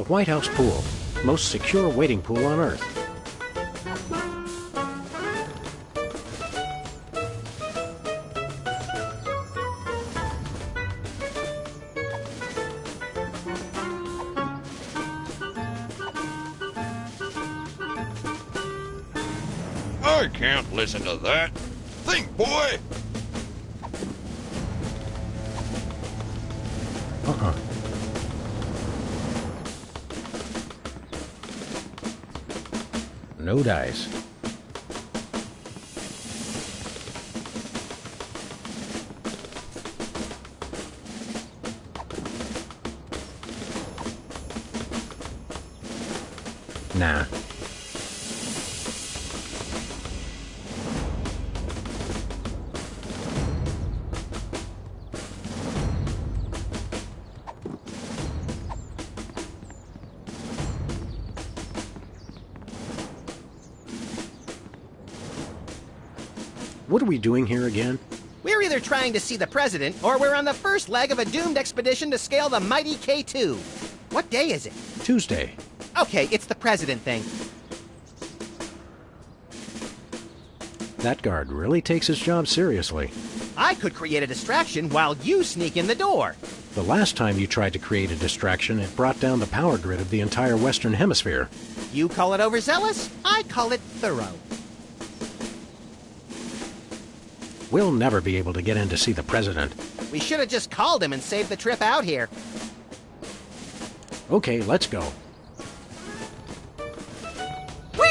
The White House pool. Most secure waiting pool on Earth. I can't listen to that. Think, boy! No dice. Nah. What are we doing here again? We're either trying to see the president, or we're on the first leg of a doomed expedition to scale the mighty K2. What day is it? Tuesday. Okay, it's the president thing. That guard really takes his job seriously. I could create a distraction while you sneak in the door. The last time you tried to create a distraction, it brought down the power grid of the entire Western Hemisphere. You call it overzealous, I call it thorough. We'll never be able to get in to see the president. We should have just called him and saved the trip out here. Okay, let's go. Whee!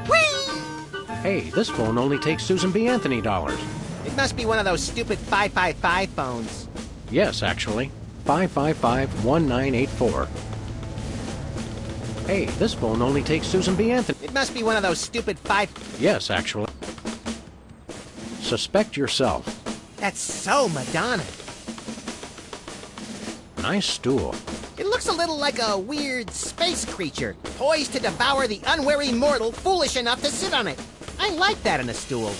Whee! Hey, this phone only takes Susan B. Anthony dollars. It must be one of those stupid 555 phones. Yes, actually. 555-1984. Hey, this phone only takes Susan B. Anthony. It must be one of those stupid Yes, actually. Suspect yourself. That's so Madonna. Nice stool. It looks a little like a weird space creature, poised to devour the unwary mortal foolish enough to sit on it. I like that in a stool.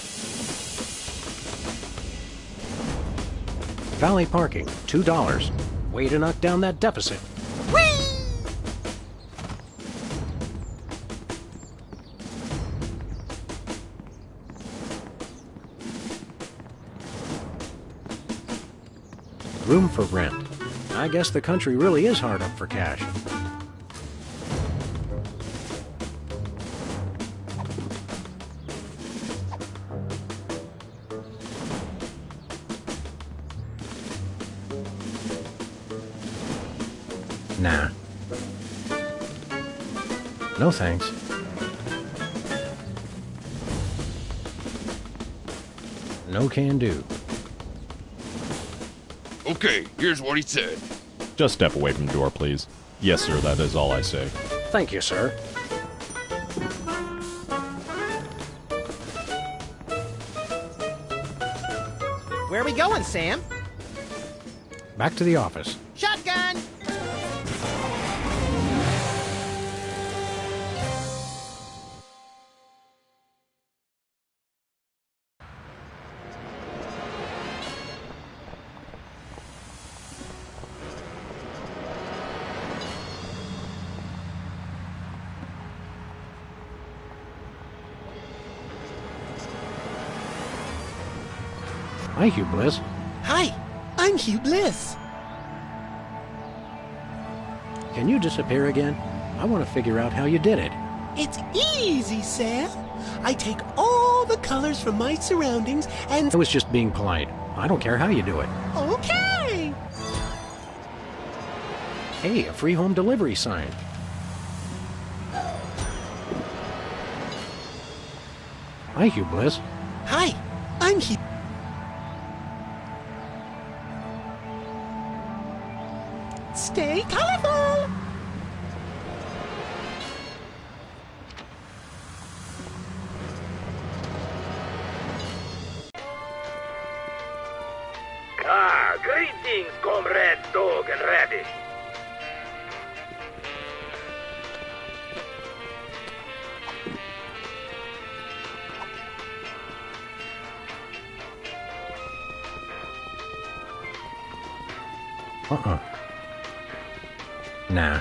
Valley parking, $2. Way to knock down that deficit. Whee! Room for rent. I guess the country really is hard up for cash. Nah. No thanks. No can do. Okay, here's what he said. Just step away from the door, please. Yes, sir, that is all I say. Thank you, sir. Where are we going, Sam? Back to the office. Shotgun! Hi, Hugh Bliss. Hi, I'm Hugh Bliss. Can you disappear again? I want to figure out how you did it. It's easy, Sam. I take all the colors from my surroundings and... I was just being polite. I don't care how you do it. Okay! Hey, a free home delivery sign. Hi, Hugh Bliss. Hi, I'm Hugh... Stay colorful! Greetings, comrade Dog and Rabbit. Uh-uh. Nah.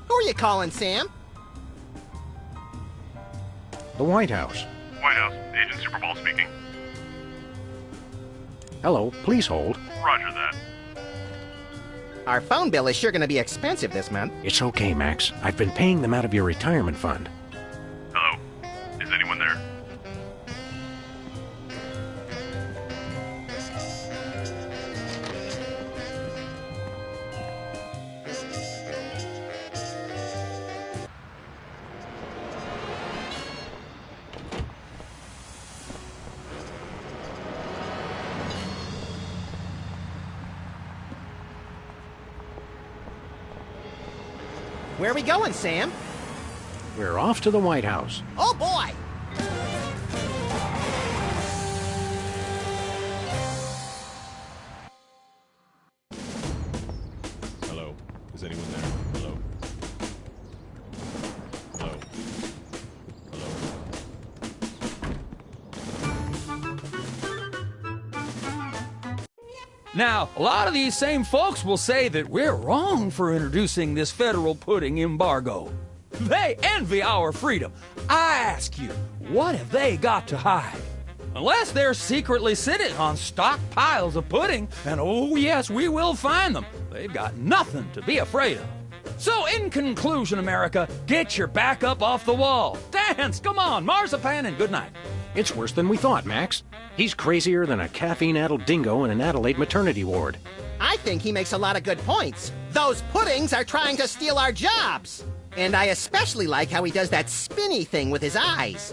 Who are you calling, Sam? The White House. White House, Agent Superball speaking. Hello, please hold. Roger that. Our phone bill is sure going to be expensive this month. It's okay, Max. I've been paying them out of your retirement fund. Hello? Is anyone there? Where are we going, Sam? We're off to the White House. Oh, boy! Hello? Is anyone there? Hello? Hello? Hello? Now, a lot of these same folks will say that we're wrong for introducing this federal pudding embargo. They envy our freedom. I ask you, what have they got to hide? Unless they're secretly sitting on stockpiles of pudding, and oh yes, we will find them, they've got nothing to be afraid of. So in conclusion, America, get your back up off the wall. Dance, come on, marzipan, and good night. It's worse than we thought, Max. He's crazier than a caffeine-addled dingo in an Adelaide maternity ward. I think he makes a lot of good points. Those puddings are trying to steal our jobs. And I especially like how he does that spinny thing with his eyes.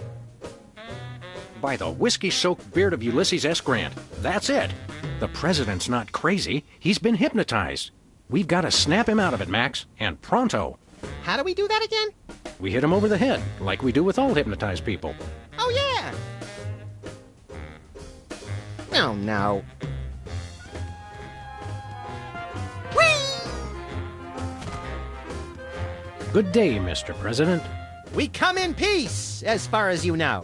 By the whiskey-soaked beard of Ulysses S. Grant, that's it. The president's not crazy. He's been hypnotized. We've got to snap him out of it, Max, and pronto. How do we do that again? We hit him over the head, like we do with all hypnotized people. Oh, yeah. Oh, no. Good day, Mr. President. We come in peace, as far as you know.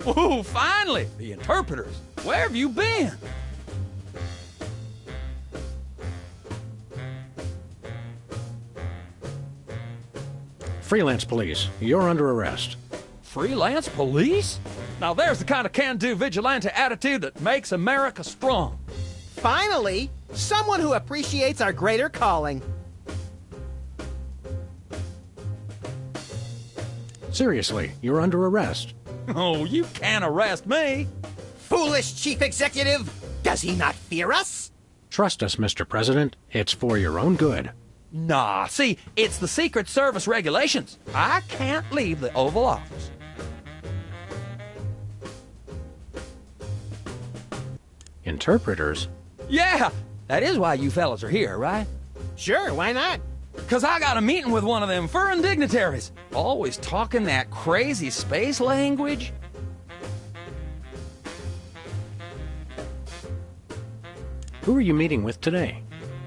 Ooh, finally, the interpreters. Where have you been? Freelance police, you're under arrest. Freelance police? Now there's the kind of can-do vigilante attitude that makes America strong. Finally, someone who appreciates our greater calling. Seriously, you're under arrest. Oh, you can't arrest me. Foolish chief executive! Does he not fear us? Trust us, Mr. President. It's for your own good. Nah, see, it's the Secret Service regulations. I can't leave the Oval Office. Interpreters? Yeah, that is why you fellas are here, right? Sure, why not? 'Cause I got a meeting with one of them foreign dignitaries. Always talking that crazy space language. Who are you meeting with today?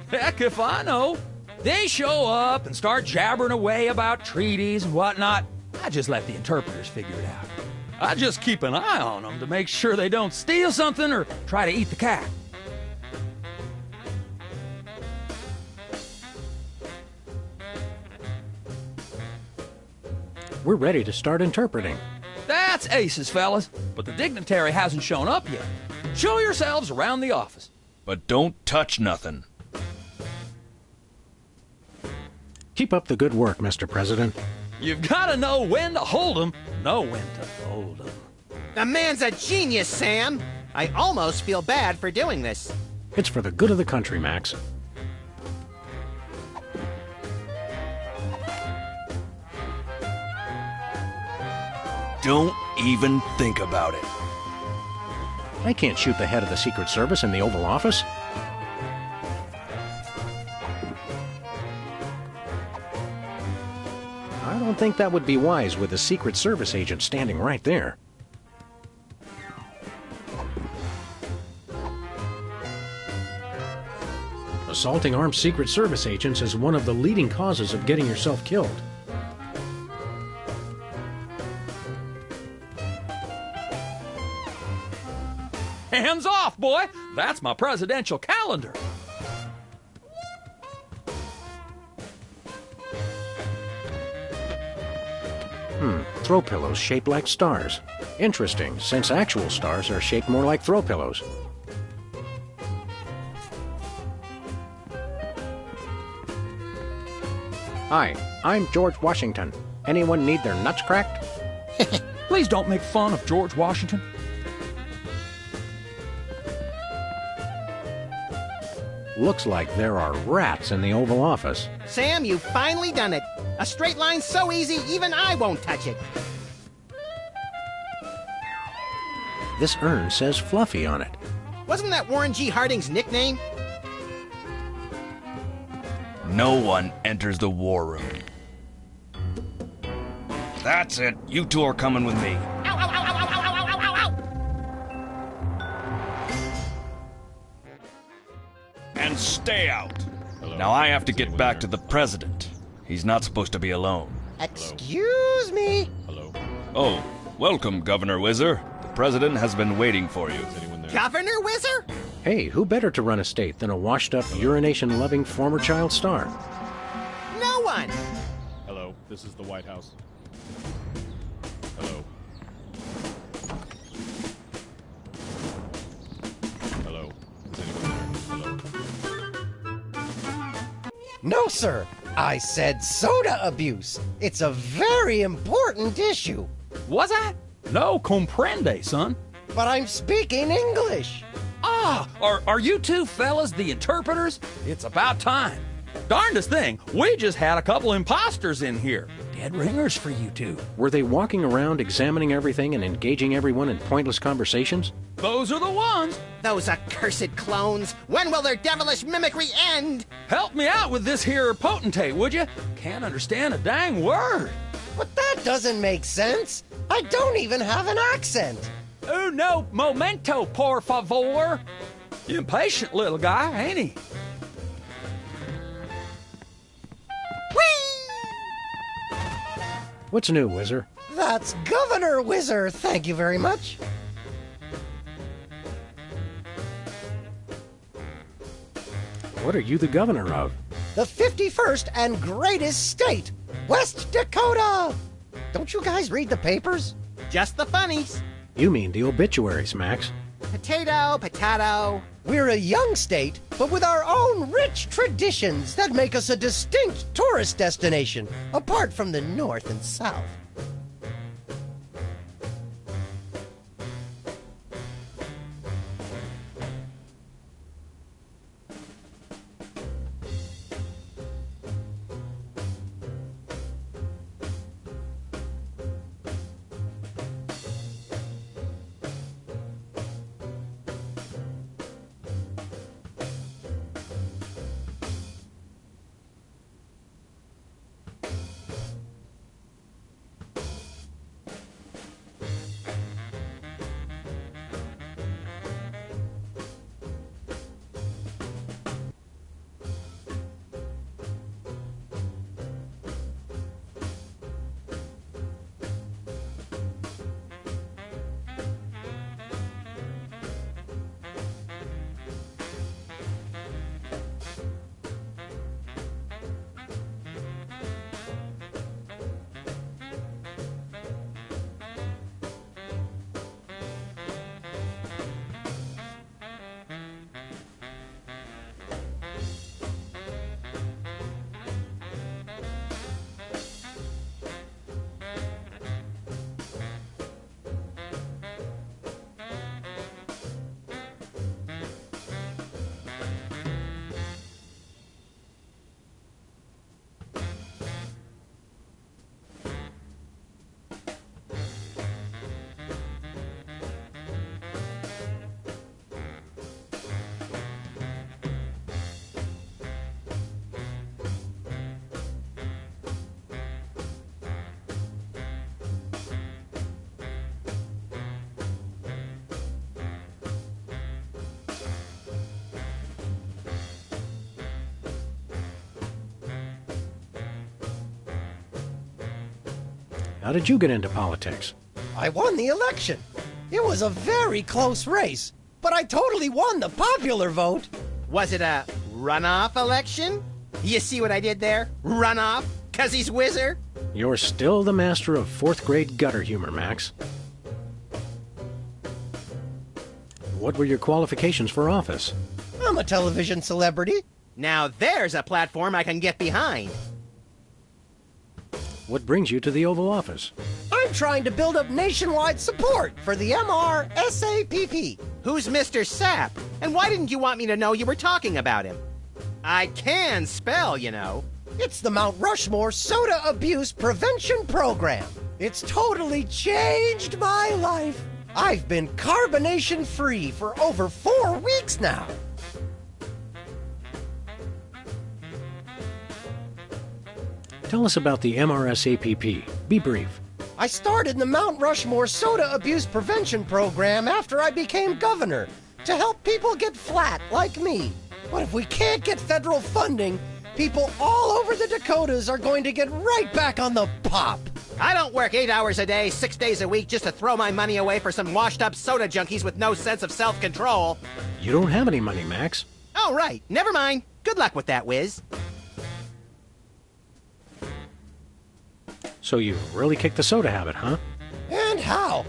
Heck if I know. They show up and start jabbering away about treaties and whatnot. I just let the interpreters figure it out. I just keep an eye on them to make sure they don't steal something or try to eat the cat. We're ready to start interpreting. That's aces, fellas. But the dignitary hasn't shown up yet. Show yourselves around the office. But don't touch nothing. Keep up the good work, Mr. President. You've got to know when to hold 'em, know when to fold 'em. The man's a genius, Sam. I almost feel bad for doing this. It's for the good of the country, Max. Don't even think about it. I can't shoot the head of the Secret Service in the Oval Office. I don't think that would be wise with a Secret Service agent standing right there. Assaulting armed Secret Service agents is one of the leading causes of getting yourself killed. Hands off, boy! That's my presidential calendar. Throw pillows shaped like stars. Interesting, since actual stars are shaped more like throw pillows. Hi, I'm George Washington. Anyone need their nuts cracked? Please don't make fun of George Washington. Looks like there are rats in the Oval Office. Sam, you've finally done it. A straight line's so easy, even I won't touch it. This urn says Fluffy on it. Wasn't that Warren G. Harding's nickname? No one enters the war room. That's it. You two are coming with me. Ow, ow, ow, ow, ow, ow, ow, ow, ow! And stay out. Now I have to get back to the president. He's not supposed to be alone. Excuse me? Oh, welcome, Governor Whizzer. The president has been waiting for you. Governor Whizzer? Hey, who better to run a state than a washed-up, urination-loving former child star? No one! Hello, this is the White House. Hello. Hello. Is anyone there? Hello. No, sir. I said soda abuse. It's a very important issue. Was I? No comprende, son. But I'm speaking English. Ah, are you two fellas the interpreters? It's about time. Darndest thing, we just had a couple imposters in here. Dead ringers for you two. Were they walking around examining everything and engaging everyone in pointless conversations? Those are the ones. Those accursed clones. When will their devilish mimicry end? Help me out with this here potentate, would you? Can't understand a dang word. But that doesn't make sense. I don't even have an accent. Uno momento, por favor. Impatient little guy, ain't he? What's new, Whizzer? That's Governor Whizzer. Thank you very much. What are you the governor of? The 51st and greatest state, West Dakota. Don't you guys read the papers? Just the funnies. You mean the obituaries, Max. Potato, potato. We're a young state, but with our own rich traditions that make us a distinct tourist destination, apart from the North and South. How did you get into politics? I won the election. It was a very close race, but I totally won the popular vote. Was it a runoff election? You see what I did there? Runoff? 'Cause he's Whizzer? You're still the master of 4th grade gutter humor, Max. What were your qualifications for office? I'm a television celebrity. Now there's a platform I can get behind. What brings you to the Oval Office? I'm trying to build up nationwide support for the MRSAPP. Who's Mr. Sapp? And why didn't you want me to know you were talking about him? I can spell, you know. It's the Mount Rushmore Soda Abuse Prevention Program. It's totally changed my life. I've been carbonation-free for over 4 weeks now. Tell us about the MRSAPP. Be brief. I started the Mount Rushmore Soda Abuse Prevention Program after I became governor to help people get flat like me. But if we can't get federal funding, people all over the Dakotas are going to get right back on the pop. I don't work 8 hours a day, 6 days a week just to throw my money away for some washed-up soda junkies with no sense of self-control. You don't have any money, Max. Oh, right. Never mind. Good luck with that, Wiz. So you really kicked the soda habit, huh? And how?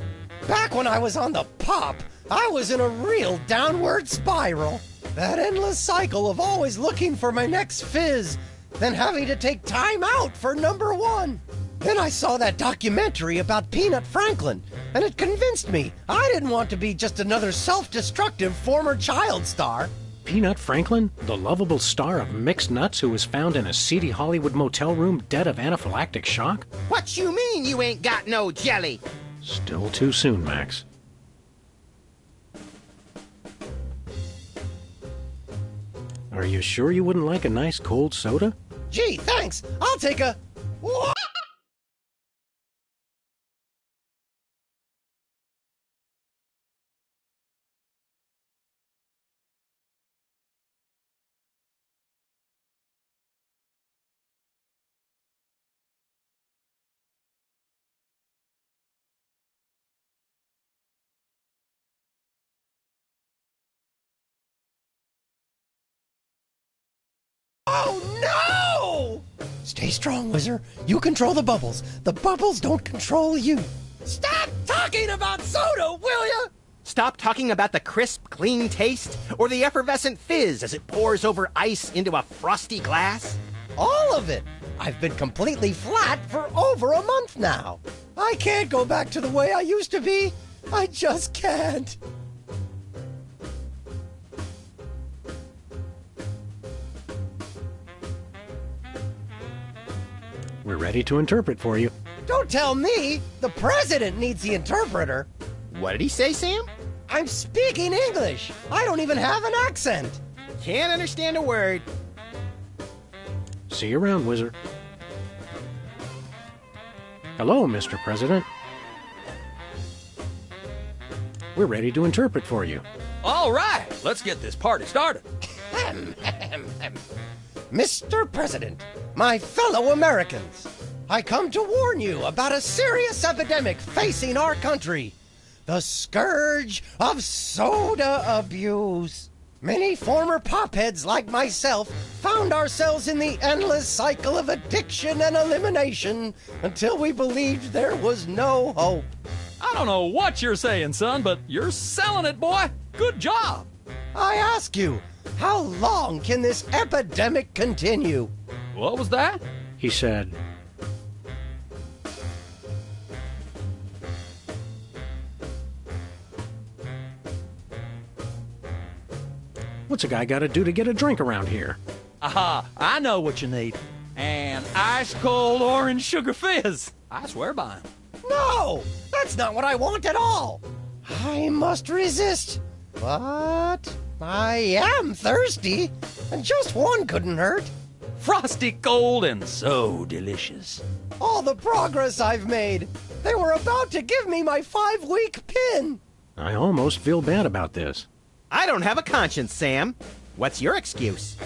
Back when I was on the pop, I was in a real downward spiral. That endless cycle of always looking for my next fizz, then having to take time out for number one. Then I saw that documentary about Peanut Franklin, and it convinced me I didn't want to be just another self-destructive former child star. Peanut Franklin, the lovable star of Mixed Nuts who was found in a seedy Hollywood motel room dead of anaphylactic shock? What you mean you ain't got no jelly? Still too soon, Max. Are you sure you wouldn't like a nice cold soda? Gee, thanks. I'll take a... Oh, no! Stay strong, Whizzer. You control the bubbles. The bubbles don't control you. Stop talking about soda, will ya? Stop talking about the crisp, clean taste or the effervescent fizz as it pours over ice into a frosty glass? All of it. I've been completely flat for over a month now. I can't go back to the way I used to be. I just can't. We're ready to interpret for you. Don't tell me. The president needs the interpreter. What did he say, Sam? I'm speaking English. I don't even have an accent. Can't understand a word. See you around, Whizzer. Hello, Mr. President. We're ready to interpret for you. All right, let's get this party started. Mr. President, my fellow Americans, I come to warn you about a serious epidemic facing our country. The scourge of soda abuse. Many former popheads like myself found ourselves in the endless cycle of addiction and elimination until we believed there was no hope. I don't know what you're saying, son, but you're selling it, boy. Good job. I ask you, how long can this epidemic continue? What was that? He said, what's a guy got to do to get a drink around here? Aha, I know what you need. An ice-cold orange sugar fizz. I swear by him. No, that's not what I want at all. I must resist. But I am thirsty, and just one couldn't hurt. Frosty cold and so delicious. All the progress I've made. They were about to give me my 5-week pin. I almost feel bad about this. I don't have a conscience, Sam. What's your excuse?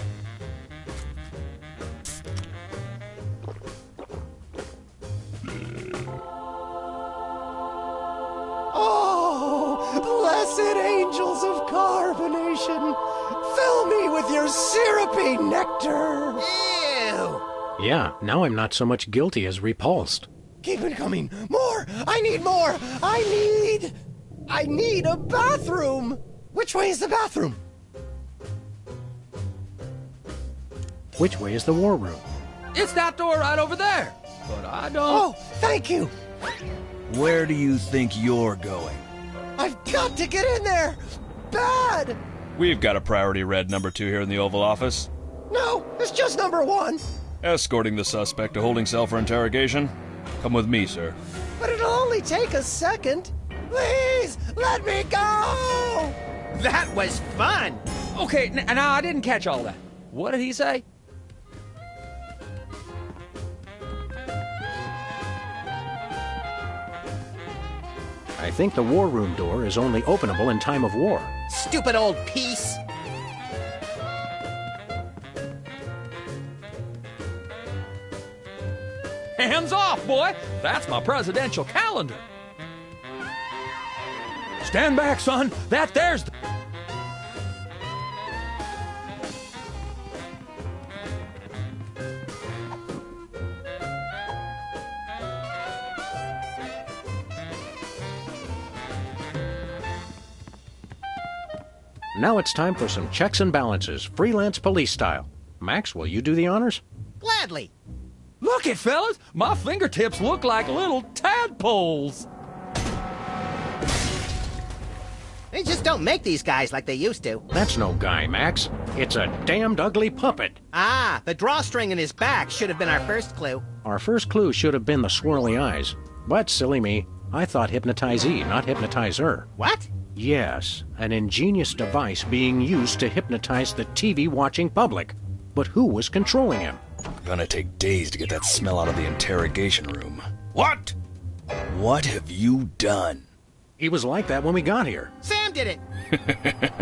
Carbonation! Fill me with your syrupy nectar! Ew! Yeah, now I'm not so much guilty as repulsed. Keep it coming! More! I need more! I need a bathroom! Which way is the bathroom? Which way is the war room? It's that door right over there. But I don't... Oh, thank you! Where do you think you're going? I've got to get in there! Bad! We've got a priority red number 2 here in the Oval Office. No, it's just number 1. Escorting the suspect to holding cell for interrogation. Come with me, sir. But it'll only take a second. Please, let me go! That was fun! Okay, now I didn't catch all that. What did he say? I think the war room door is only openable in time of war. Stupid old piece! Hands off, boy! That's my presidential calendar. Stand back, son. There's the... Now it's time for some checks and balances, freelance police style. Max, will you do the honors? Gladly! Look it, fellas! My fingertips look like little tadpoles! They just don't make these guys like they used to. That's no guy, Max. It's a damned ugly puppet. Ah, the drawstring in his back should have been our first clue. Our first clue should have been the swirly eyes. But, silly me, I thought hypnotizee, not hypnotizer. What? Yes, an ingenious device being used to hypnotize the TV-watching public. But who was controlling him? Gonna take days to get that smell out of the interrogation room. What? What have you done? He was like that when we got here. Sam did it!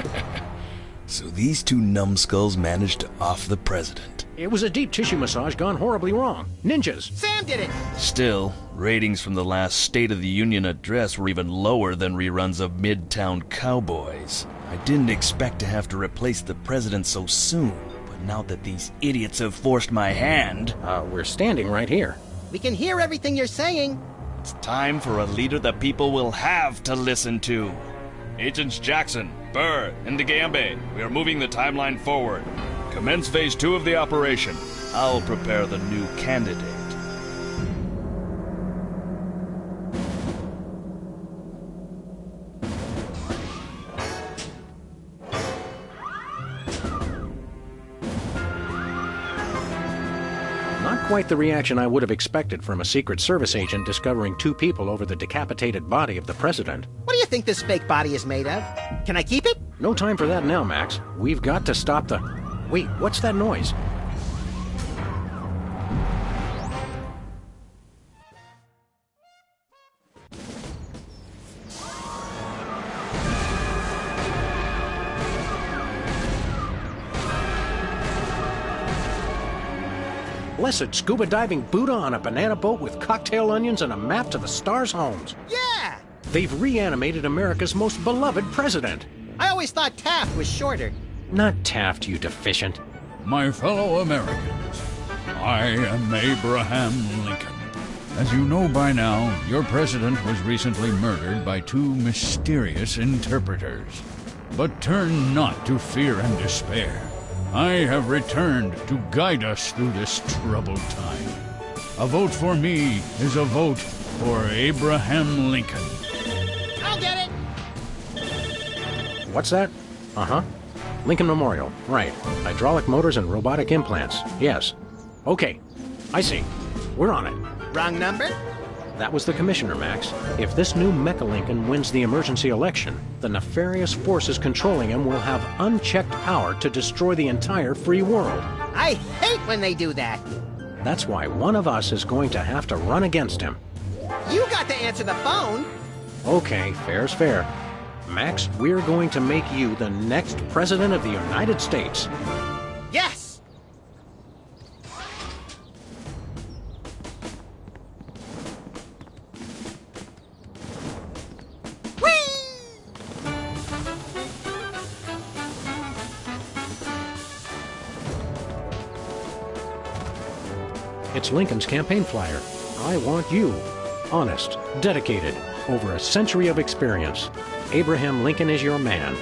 So these two numbskulls managed to off the president. It was a deep tissue massage gone horribly wrong. Ninjas! Sam did it! Still, ratings from the last State of the Union address were even lower than reruns of Midtown Cowboys. I didn't expect to have to replace the president so soon, but now that these idiots have forced my hand... We're standing right here. We can hear everything you're saying. It's time for a leader the people will have to listen to. Agents Jackson, Burr, and DeGambe, we are moving the timeline forward. Commence phase 2 of the operation. I'll prepare the new candidate. Not quite the reaction I would have expected from a Secret Service agent discovering 2 people over the decapitated body of the president. What do you think this fake body is made of? Can I keep it? No time for that now, Max. We've got to stop the... Wait, what's that noise? Blessed scuba diving Buddha on a banana boat with cocktail onions and a map to the stars' homes. Yeah! They've reanimated America's most beloved president. I always thought Taft was shorter. Not Taft, you deficient. My fellow Americans, I am Abraham Lincoln. As you know by now, your president was recently murdered by 2 mysterious interpreters. But turn not to fear and despair. I have returned to guide us through this troubled time. A vote for me is a vote for Abraham Lincoln. I'll get it! What's that? Uh-huh. Lincoln Memorial. Right. Hydraulic motors and robotic implants. Yes. Okay. I see. We're on it. Wrong number? That was the commissioner, Max. If this new Mecha Lincoln wins the emergency election, the nefarious forces controlling him will have unchecked power to destroy the entire free world. I hate when they do that. That's why one of us is going to have to run against him. You got to answer the phone. Okay, fair's fair. Max, we're going to make you the next president of the United States. Yes! It's Lincoln's campaign flyer. I want you. Honest, dedicated, over a century of experience. Abraham Lincoln is your man.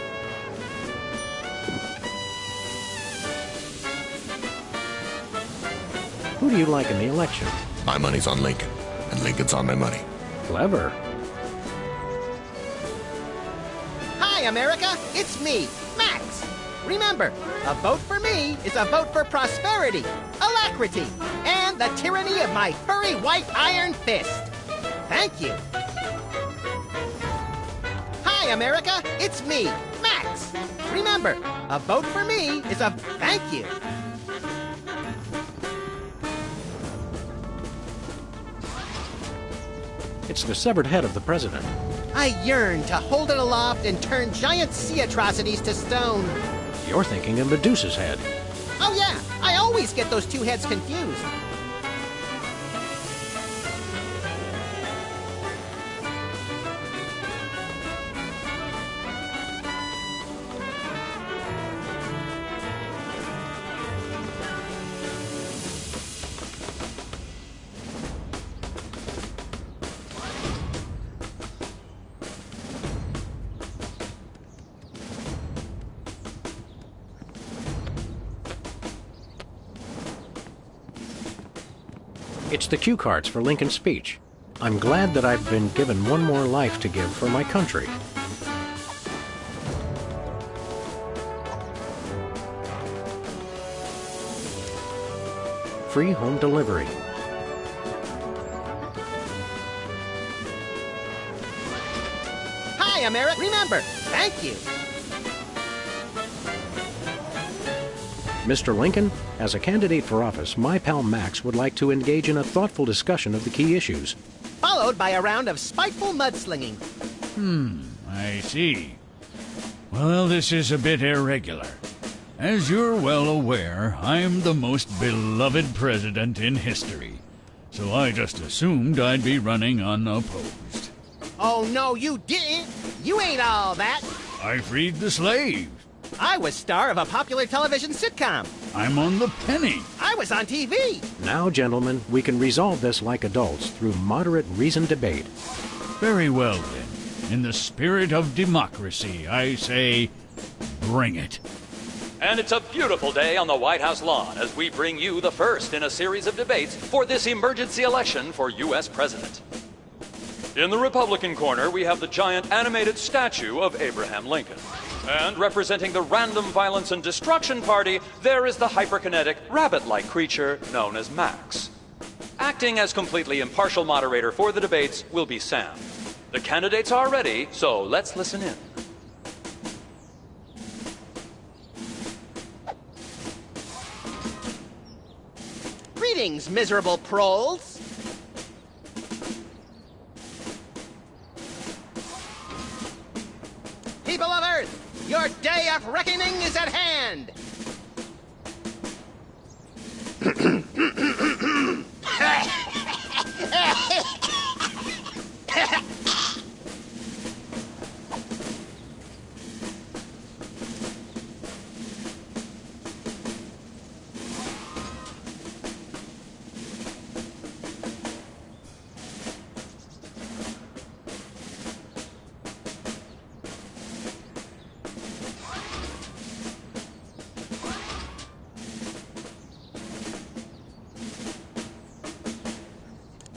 Who do you like in the election? My money's on Lincoln, and Lincoln's on my money. Clever. Hi, America. It's me, Max. Remember, a vote for me is a vote for prosperity, alacrity, and the tyranny of my furry white iron fist. Thank you. Hi, America. It's me, Max. Remember, a vote for me is a thank you. It's the severed head of the president. I yearn to hold it aloft and turn giant sea atrocities to stone. You're thinking of Medusa's head. Oh yeah, I always get those two heads confused. It's the cue cards for Lincoln's speech. I'm glad that I've been given one more life to give for my country. Free home delivery. Hi, America. Remember, thank you. Mr. Lincoln, as a candidate for office, my pal Max would like to engage in a thoughtful discussion of the key issues. Followed by a round of spiteful mudslinging. I see. Well, this is a bit irregular. As you're well aware, I'm the most beloved president in history. So I just assumed I'd be running unopposed. Oh, no, you didn't. You ain't all that. I freed the slaves. I was star of a popular television sitcom. I'm on the penny. I was on TV. Now, gentlemen, we can resolve this like adults through moderate reasoned debate. Very well, then. In the spirit of democracy, I say, bring it. And it's a beautiful day on the White House lawn as we bring you the first in a series of debates for this emergency election for U.S. President. In the Republican corner, we have the giant animated statue of Abraham Lincoln. And representing the Random Violence and Destruction Party, there is the hyperkinetic, rabbit-like creature known as Max. Acting as completely impartial moderator for the debates will be Sam. The candidates are ready, so let's listen in. Greetings, miserable proles. People of Earth, your day of reckoning is at hand.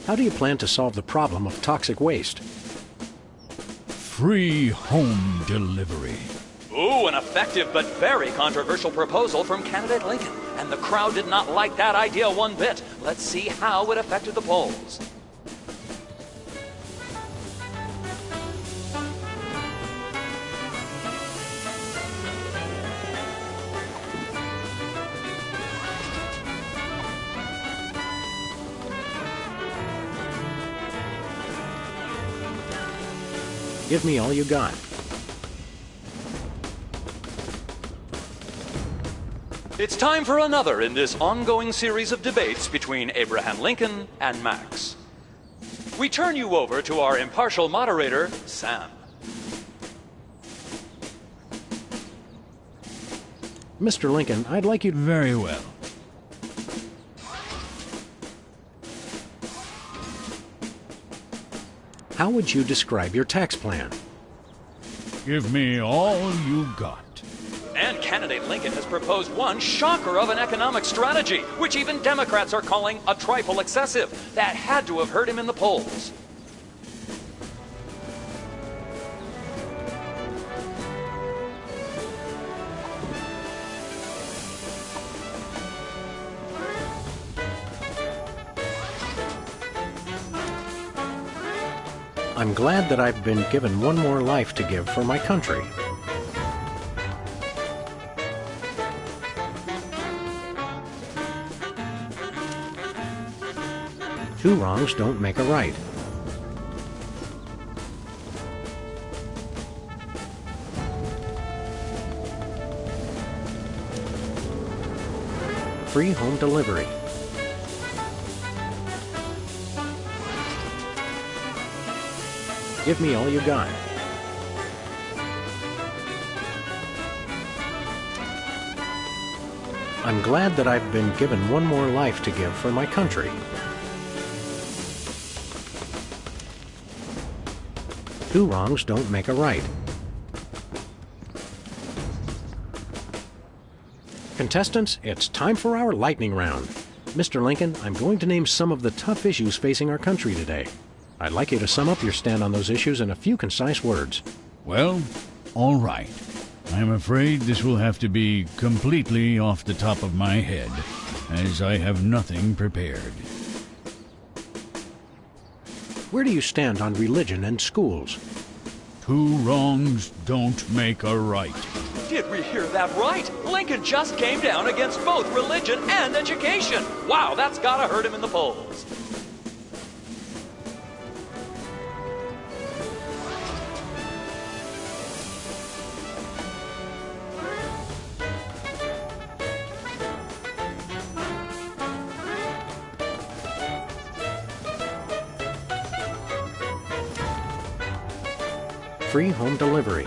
How do you plan to solve the problem of toxic waste? Free home delivery. Ooh, an effective but very controversial proposal from candidate Lincoln. And the crowd did not like that idea one bit. Let's see how it affected the polls. Give me all you got. It's time for another in this ongoing series of debates between Abraham Lincoln and Max. We turn you over to our impartial moderator, Sam. Mr. Lincoln, I'd like you to... Very well. How would you describe your tax plan? Give me all you got. And candidate Lincoln has proposed one shocker of an economic strategy, which even Democrats are calling a trifle excessive. That had to have hurt him in the polls. I'm glad that I've been given one more life to give for my country. Two wrongs don't make a right. Free home delivery. Give me all you got. I'm glad that I've been given one more life to give for my country. Two wrongs don't make a right. Contestants, it's time for our lightning round. Mr. Lincoln, I'm going to name some of the tough issues facing our country today. I'd like you to sum up your stand on those issues in a few concise words. Well, all right. I'm afraid this will have to be completely off the top of my head, as I have nothing prepared. Where do you stand on religion and schools? Two wrongs don't make a right. Did we hear that right? Lincoln just came down against both religion and education. Wow, that's gotta hurt him in the polls. Free home delivery.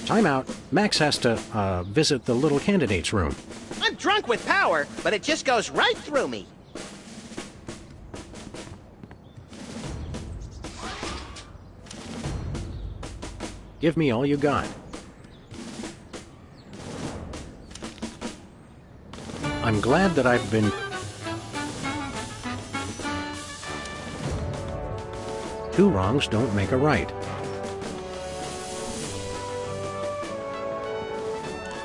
Time out. Max has to, visit the little candidate's room. I'm drunk with power, but it just goes right through me. Give me all you got. I'm glad that I've been... Two wrongs don't make a right.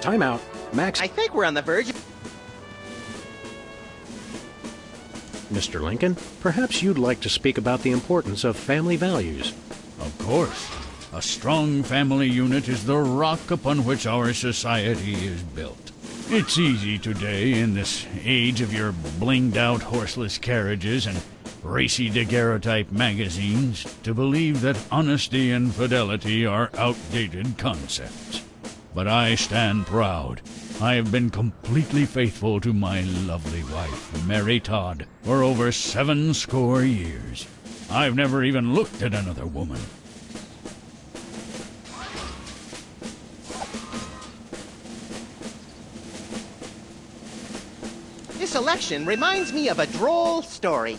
Time out. Max... I think we're on the verge of... Mr. Lincoln, perhaps you'd like to speak about the importance of family values. Of course. A strong family unit is the rock upon which our society is built. It's easy today, in this age of your blinged-out horseless carriages and racy daguerreotype magazines, to believe that honesty and fidelity are outdated concepts. But I stand proud. I have been completely faithful to my lovely wife, Mary Todd, for over 70 years. I've never even looked at another woman. This election reminds me of a droll story.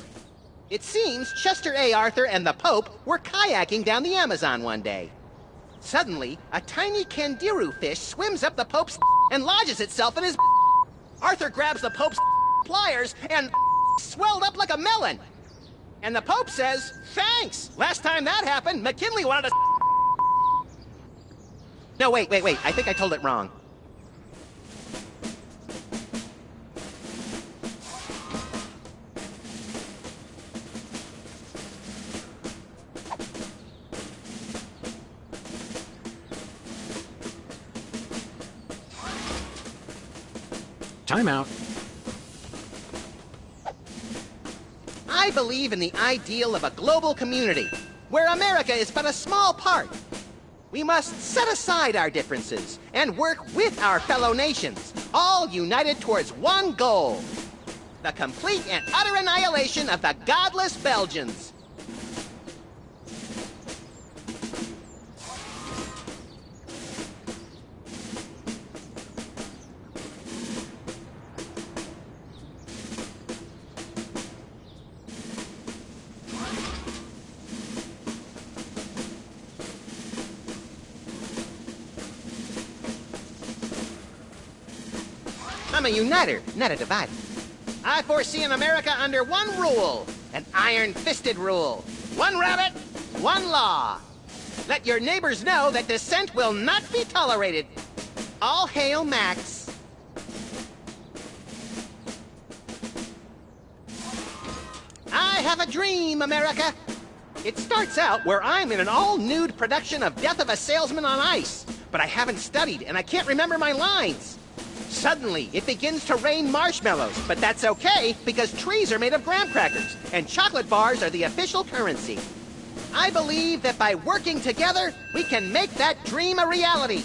It seems Chester A. Arthur and the Pope were kayaking down the Amazon one day. Suddenly, a tiny kangaroo fish swims up the Pope's and lodges itself in his. Arthur grabs the Pope's pliers and swelled up like a melon. And the Pope says, "Thanks! Last time that happened, McKinley wanted to." No, wait. I think I told it wrong. Time out. believe in the ideal of a global community, where America is but a small part. We must set aside our differences and work with our fellow nations, all united towards one goal: the complete and utter annihilation of the godless Belgians. I'm a uniter, not a divider. I foresee an America under one rule, an iron-fisted rule. One rabbit, one law. Let your neighbors know that dissent will not be tolerated. All hail Max. I have a dream, America. It starts out where I'm in an all-nude production of Death of a Salesman on Ice, but I haven't studied and I can't remember my lines. Suddenly, it begins to rain marshmallows, but that's okay because trees are made of graham crackers and chocolate bars are the official currency. I believe that by working together, we can make that dream a reality.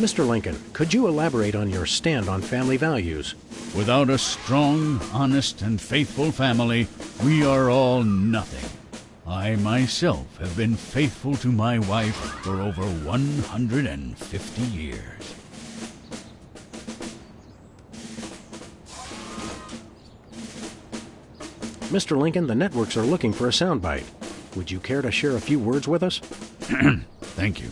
Mr. Lincoln, could you elaborate on your stand on family values? Without a strong, honest, and faithful family, we are all nothing. I myself have been faithful to my wife for over 150 years. Mr. Lincoln, the networks are looking for a soundbite. Would you care to share a few words with us? Thank you.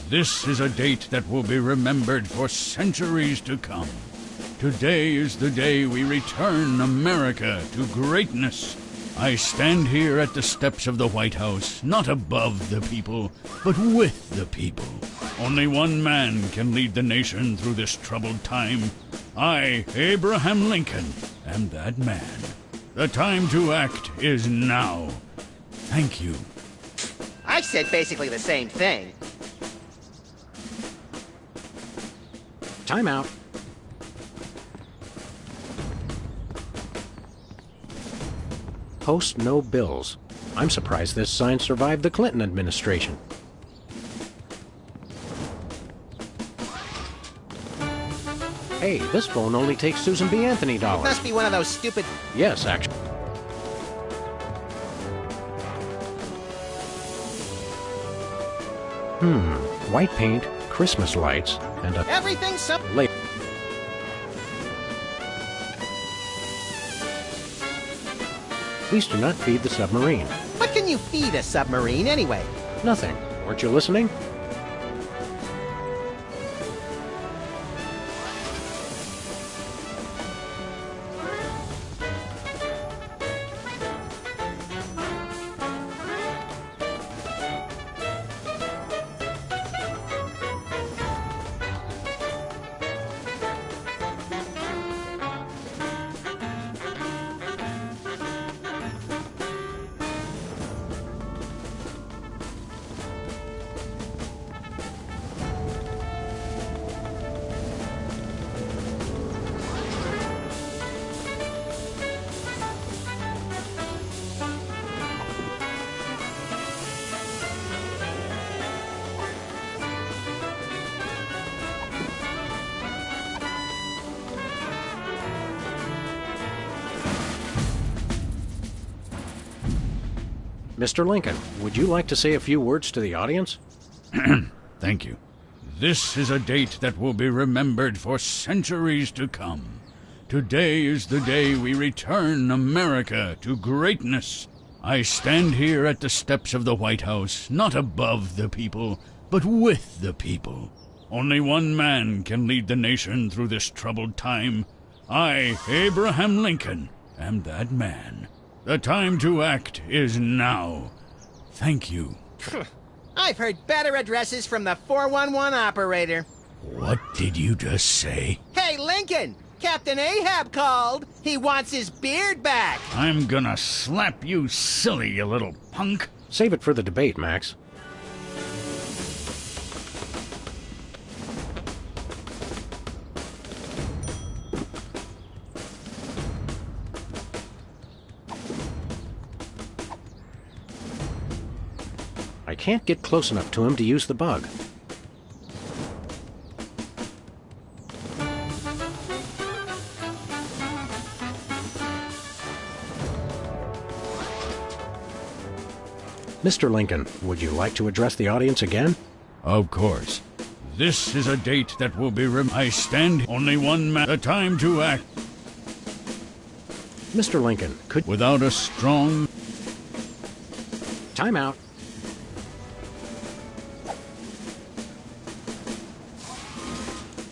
This is a date that will be remembered for centuries to come. Today is the day we return America to greatness. I stand here at the steps of the White House, not above the people, but with the people. Only one man can lead the nation through this troubled time. I, Abraham Lincoln, am that man. The time to act is now. Thank you. I said basically the same thing. Time out. Post no bills. I'm surprised this sign survived the Clinton administration. Hey, this phone only takes Susan B. Anthony dollars. Must be one of those stupid... Yes, actually. White paint, Christmas lights, and a... Everything's so... Late. Please do not feed the submarine. What can you feed a submarine anyway? Nothing. Weren't you listening? Mr. Lincoln, would you like to say a few words to the audience? Thank you. This is a date that will be remembered for centuries to come. Today is the day we return America to greatness. I stand here at the steps of the White House, not above the people, but with the people. Only one man can lead the nation through this troubled time. I, Abraham Lincoln, am that man. The time to act is now. Thank you. I've heard better addresses from the 411 operator. What did you just say? Hey, Lincoln! Captain Ahab called. He wants his beard back. I'm gonna slap you silly, you little punk. Save it for the debate, Max. I can't get close enough to him to use the bug. Mr. Lincoln, would you like to address the audience again? Of course. This is a date that will be I stand only one man. The time to act. Mr. Lincoln, could... Without a strong... Time out.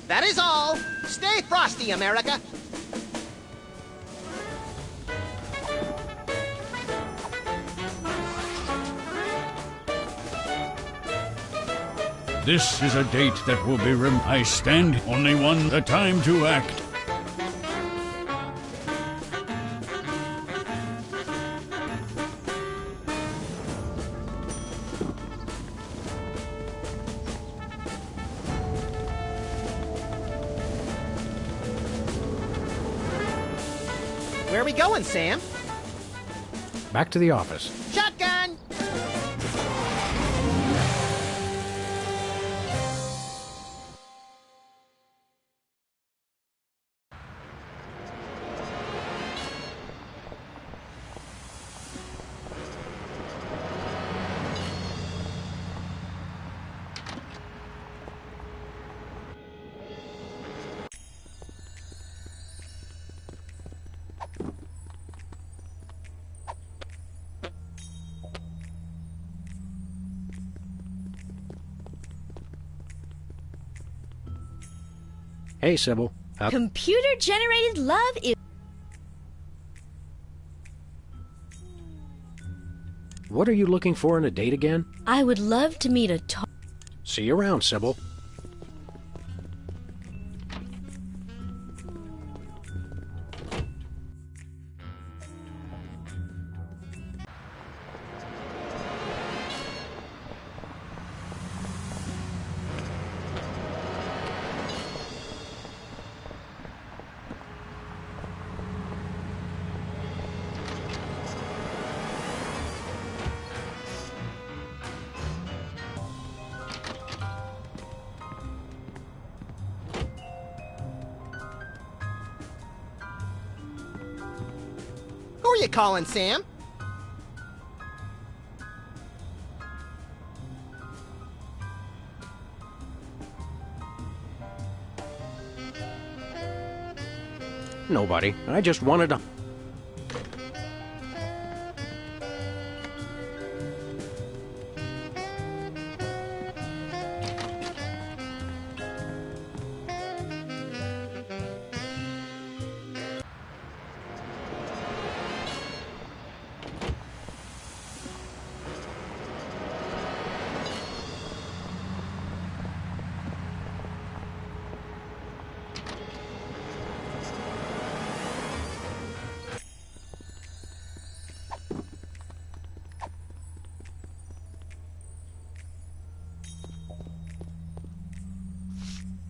That is all. Stay frosty, America. This is a date that will be I stand only one. The time to act. Where are we going, Sam? Back to the office. Shotgun! Hey, Sybil. Computer-generated love is... What are you looking for in a date again? I would love to meet a See you around, Sybil. Who are you calling, Sam? Nobody. I just wanted to...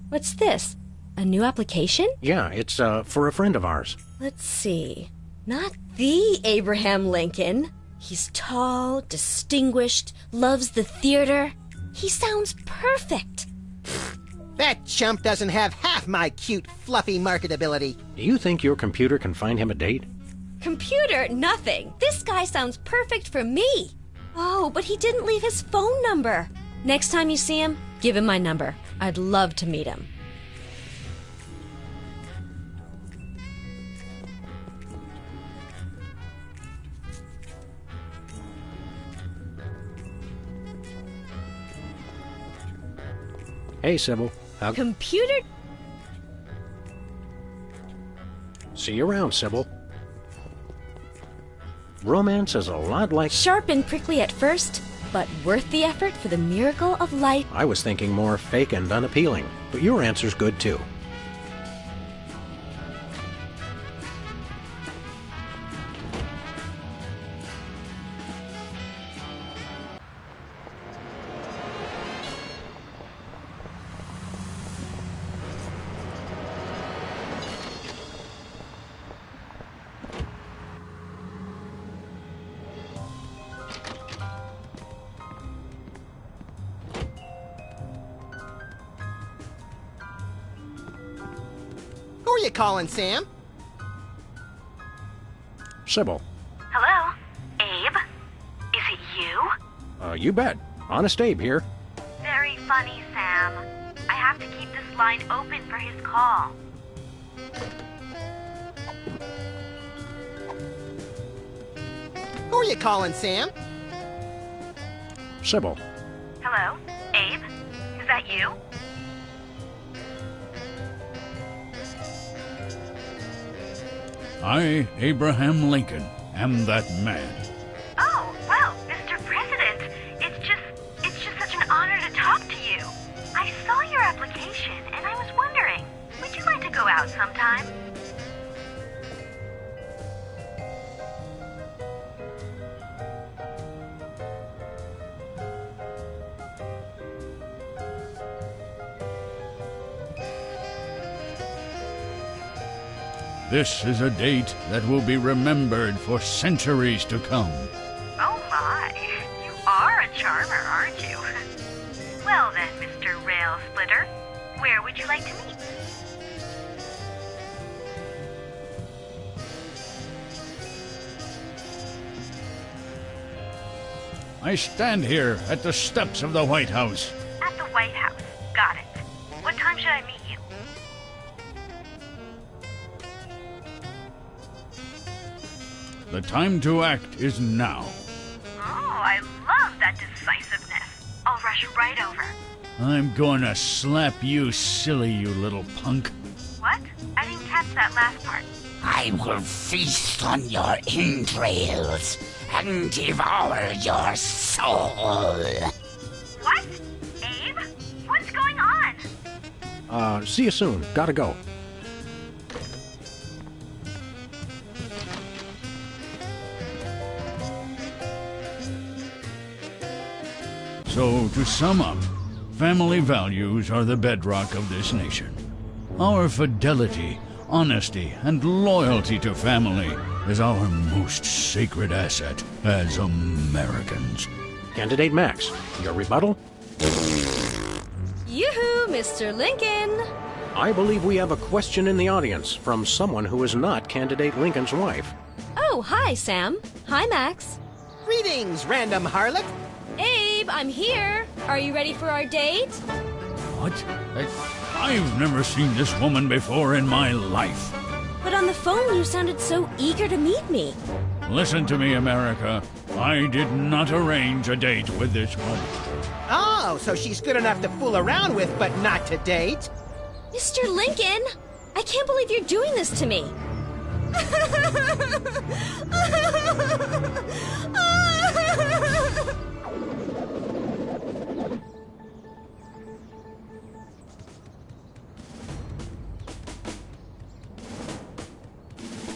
What's this? A new application? Yeah, it's for a friend of ours. Let's see. Not the Abraham Lincoln. He's tall, distinguished, loves the theater. He sounds perfect. That chump doesn't have half my cute, fluffy marketability. Do you think your computer can find him a date? Computer, nothing. This guy sounds perfect for me. Oh, but he didn't leave his phone number. Next time you see him, give him my number. I'd love to meet him. Hey, Sybil. Computer... See you around, Sybil. Romance is a lot like... Sharp and prickly at first, but worth the effort for the miracle of life. I was thinking more fake and unappealing, but your answer's good too. Who are you calling, Sam? Sybil. Hello? Abe? Is it you? You bet. Honest Abe here. Very funny, Sam. I have to keep this line open for his call. Who are you calling, Sam? Sybil. Hello? Abe? Is that you? I, Abraham Lincoln, am that man. Oh, well, Mr. President, it's just such an honor to talk to you. I saw your application and I was wondering, would you like to go out sometime? This is a date that will be remembered for centuries to come. Oh my, you are a charmer, aren't you? Well then, Mr. Rail Splitter, where would you like to meet? I stand here at the steps of the White House. At the White House. Got it. What time should I meet you? The time to act is now. Oh, I love that decisiveness. I'll rush right over. I'm gonna slap you silly, you little punk. missed that last part. I will feast on your entrails and devour your soul. What? Abe? What's going on? See you soon. Gotta go. So, to sum up, family values are the bedrock of this nation. Our fidelity, honesty, and loyalty to family is our most sacred asset as Americans. Candidate Max, your rebuttal? Yoo-hoo, Mr. Lincoln! I believe we have a question in the audience from someone who is not Candidate Lincoln's wife. Oh, hi, Sam. Hi, Max. Greetings, random harlot. Abe, I'm here. Are you ready for our date? What? I've never seen this woman before in my life. But on the phone, you sounded so eager to meet me. Listen to me, America. I did not arrange a date with this woman. Oh, so she's good enough to fool around with, but not to date? Mr. Lincoln, I can't believe you're doing this to me.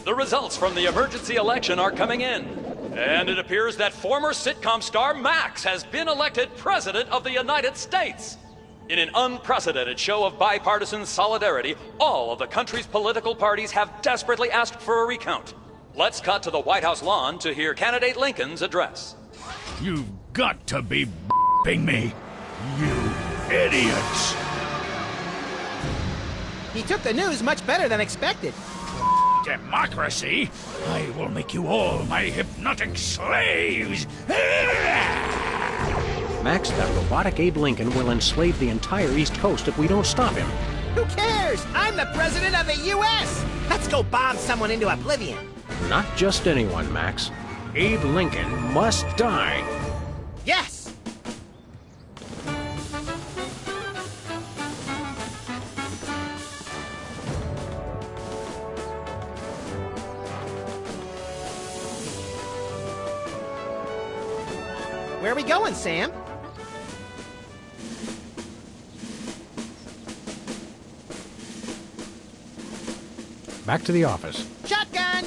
The results from the emergency election are coming in, and it appears that former sitcom star Max has been elected President of the United States. In an unprecedented show of bipartisan solidarity, all of the country's political parties have desperately asked for a recount. Let's cut to the White House lawn to hear Candidate Lincoln's address. You've got to be b***ing me, you idiots! He took the news much better than expected. Democracy? I will make you all my hypnotic slaves! Max, that robotic Abe Lincoln will enslave the entire East Coast if we don't stop him. Who cares? I'm the president of the U.S. Let's go bomb someone into oblivion. Not just anyone, Max. Abe Lincoln must die. Yes! Where are we going, Sam? Back to the office. Shotgun!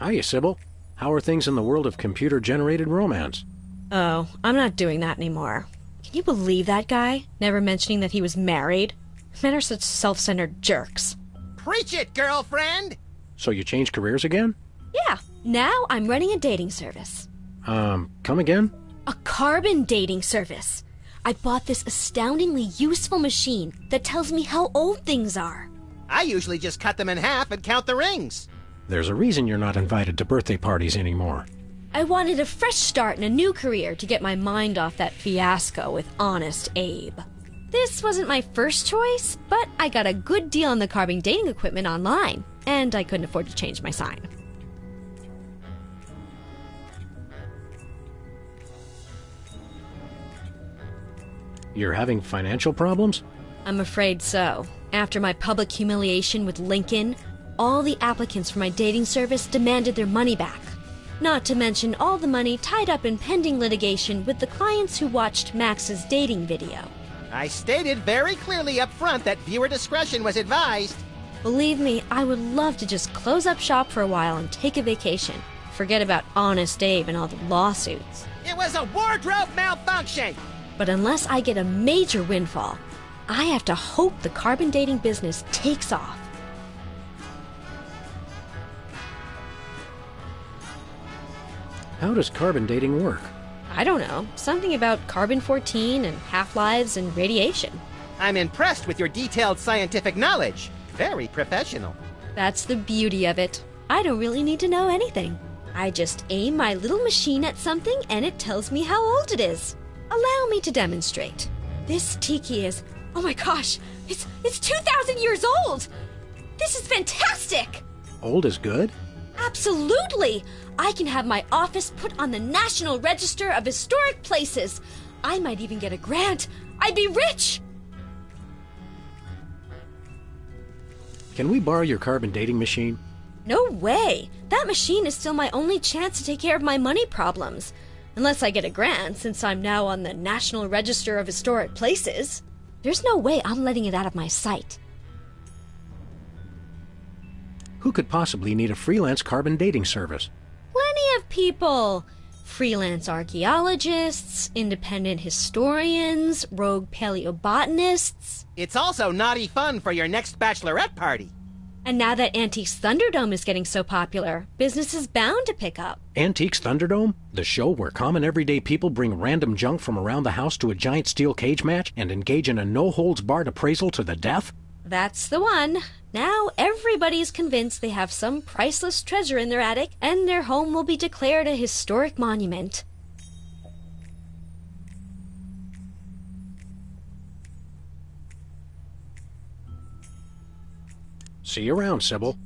Hiya, Sybil. How are things in the world of computer-generated romance? Oh, I'm not doing that anymore. Can you believe that guy? Never mentioning that he was married? Men are such self-centered jerks. Preach it, girlfriend! So you changed careers again? Yeah, now I'm running a dating service. Come again? A carbon dating service. I bought this astoundingly useful machine that tells me how old things are. I usually just cut them in half and count the rings. There's a reason you're not invited to birthday parties anymore. I wanted a fresh start in a new career to get my mind off that fiasco with Honest Abe. This wasn't my first choice, but I got a good deal on the carbon dating equipment online, and I couldn't afford to change my sign. You're having financial problems? I'm afraid so. After my public humiliation with Lincoln, all the applicants for my dating service demanded their money back. Not to mention all the money tied up in pending litigation with the clients who watched Max's dating video. I stated very clearly up front that viewer discretion was advised. Believe me, I would love to just close up shop for a while and take a vacation. Forget about Honest Abe and all the lawsuits. It was a wardrobe malfunction! But unless I get a major windfall, I have to hope the carbon dating business takes off. How does carbon dating work? I don't know. Something about carbon-14 and half-lives and radiation. I'm impressed with your detailed scientific knowledge. Very professional. That's the beauty of it. I don't really need to know anything. I just aim my little machine at something and it tells me how old it is. Allow me to demonstrate. This tiki is, oh my gosh, it's 2,000 years old! This is fantastic! Old is good? Absolutely! I can have my office put on the National Register of Historic Places. I might even get a grant. I'd be rich! Can we borrow your carbon dating machine? No way! That machine is still my only chance to take care of my money problems. Unless I get a grant, since I'm now on the National Register of Historic Places. There's no way I'm letting it out of my sight. Who could possibly need a freelance carbon dating service? Plenty of people. Freelance archaeologists, independent historians, rogue paleobotanists. It's also naughty fun for your next bachelorette party. And now that Antiques Thunderdome is getting so popular, business is bound to pick up. Antiques Thunderdome? The show where common everyday people bring random junk from around the house to a giant steel cage match and engage in a no-holds-barred appraisal to the death? That's the one. Now everybody's convinced they have some priceless treasure in their attic, and their home will be declared a historic monument. See you around, Sybil.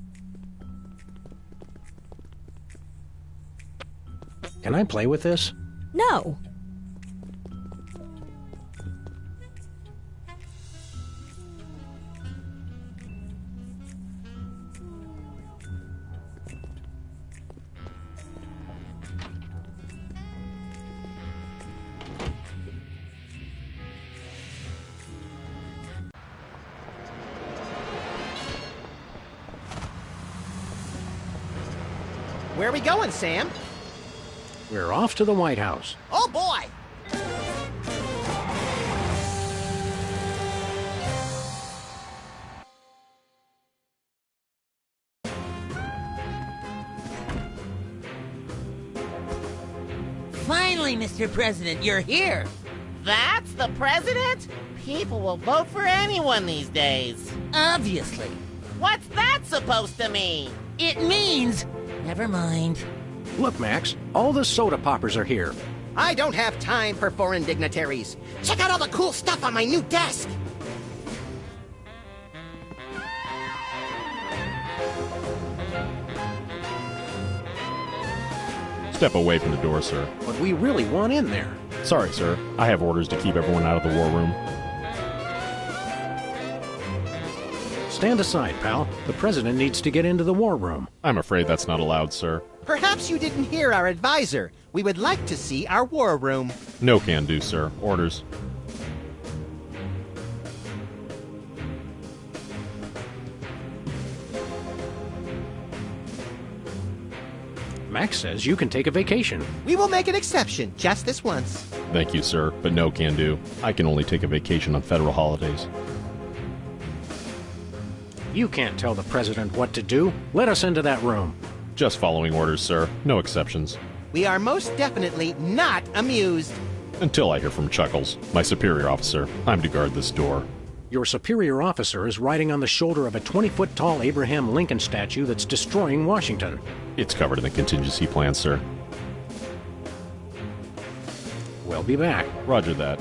Can I play with this? No. Where are we going, Sam? We're off to the White House. Oh, boy! Finally, Mr. President, you're here! That's the president? People will vote for anyone these days. Obviously. What's that supposed to mean? It means... Never mind. Look, Max, all the soda poppers are here. I don't have time for foreign dignitaries. Check out all the cool stuff on my new desk. Step away from the door, sir. But we really want in there. Sorry, sir. I have orders to keep everyone out of the war room. Stand aside, pal. The president needs to get into the war room. I'm afraid that's not allowed, sir. Perhaps you didn't hear our advisor. We would like to see our war room. No can do, sir. Orders. Max says you can take a vacation. We will make an exception, just this once. Thank you, sir, but no can do. I can only take a vacation on federal holidays. You can't tell the president what to do. Let us into that room. Just following orders, sir. No exceptions. We are most definitely not amused. Until I hear from Chuckles, my superior officer. I'm to guard this door. Your superior officer is riding on the shoulder of a 20-foot-tall Abraham Lincoln statue that's destroying Washington. It's covered in the contingency plan, sir. We'll be back. Roger that.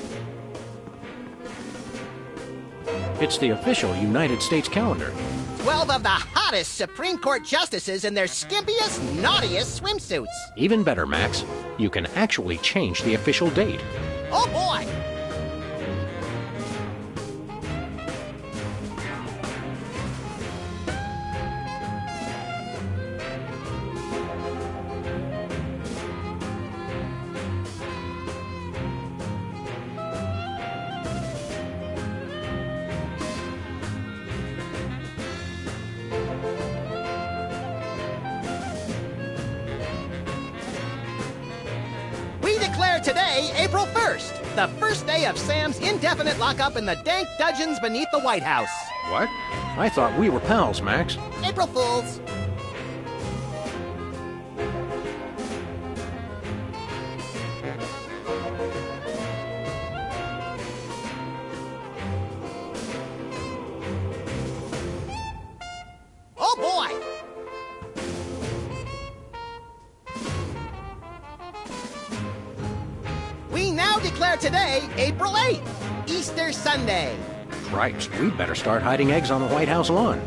It's the official United States calendar. 12 of the hottest Supreme Court justices in their skimpiest, naughtiest swimsuits. Even better, Max. You can actually change the official date. Oh, boy! Today, April 1st, the first day of Sam's indefinite lockup in the dank dungeons beneath the White House. What? I thought we were pals, Max. April Fools. Oh, boy! declare today April 8th, Easter Sunday. Cripes, we'd better start hiding eggs on the White House lawn.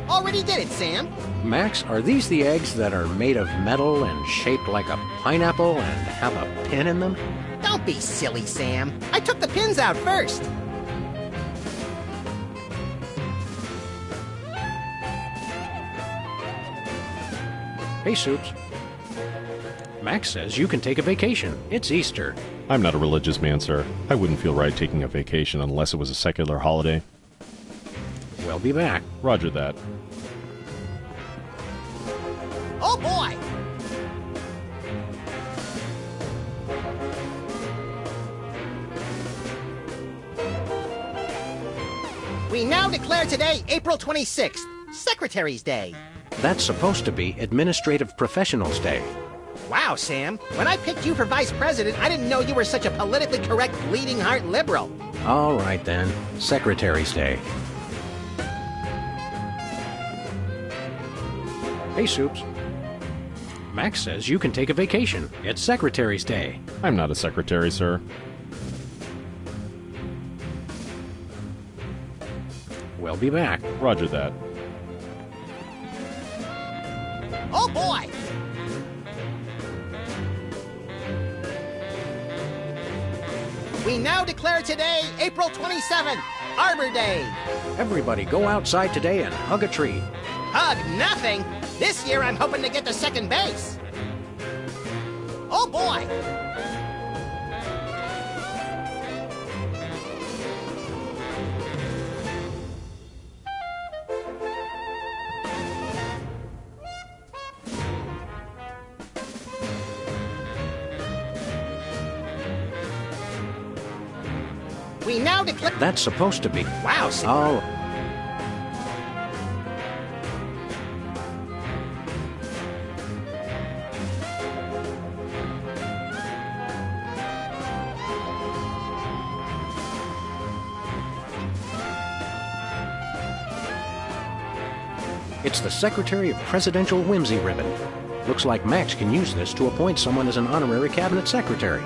Already did it, Sam. Max, are these the eggs that are made of metal and shaped like a pineapple and have a pin in them? Don't be silly, Sam. I took the pins out first. Hey, Soups. Max says you can take a vacation. It's Easter. I'm not a religious man, sir. I wouldn't feel right taking a vacation unless it was a secular holiday. We'll be back. Roger that. Oh, boy! We now declare today April 26th, Secretary's Day. That's supposed to be Administrative Professionals Day. Wow, Sam. When I picked you for vice president, I didn't know you were such a politically correct, bleeding heart liberal. All right, then. Secretary's Day. Hey, Soups. Max says you can take a vacation. It's Secretary's Day. I'm not a secretary, sir. We'll be back. Roger that. Oh, boy! We now declare today April 27th, Arbor Day. Everybody go outside today and hug a tree. Hug nothing. This year I'm hoping to get to second base. Oh, boy! We now declare... That's supposed to be... Wow, Sam. Oh... It's the Secretary of Presidential Whimsy ribbon. Looks like Max can use this to appoint someone as an honorary cabinet secretary.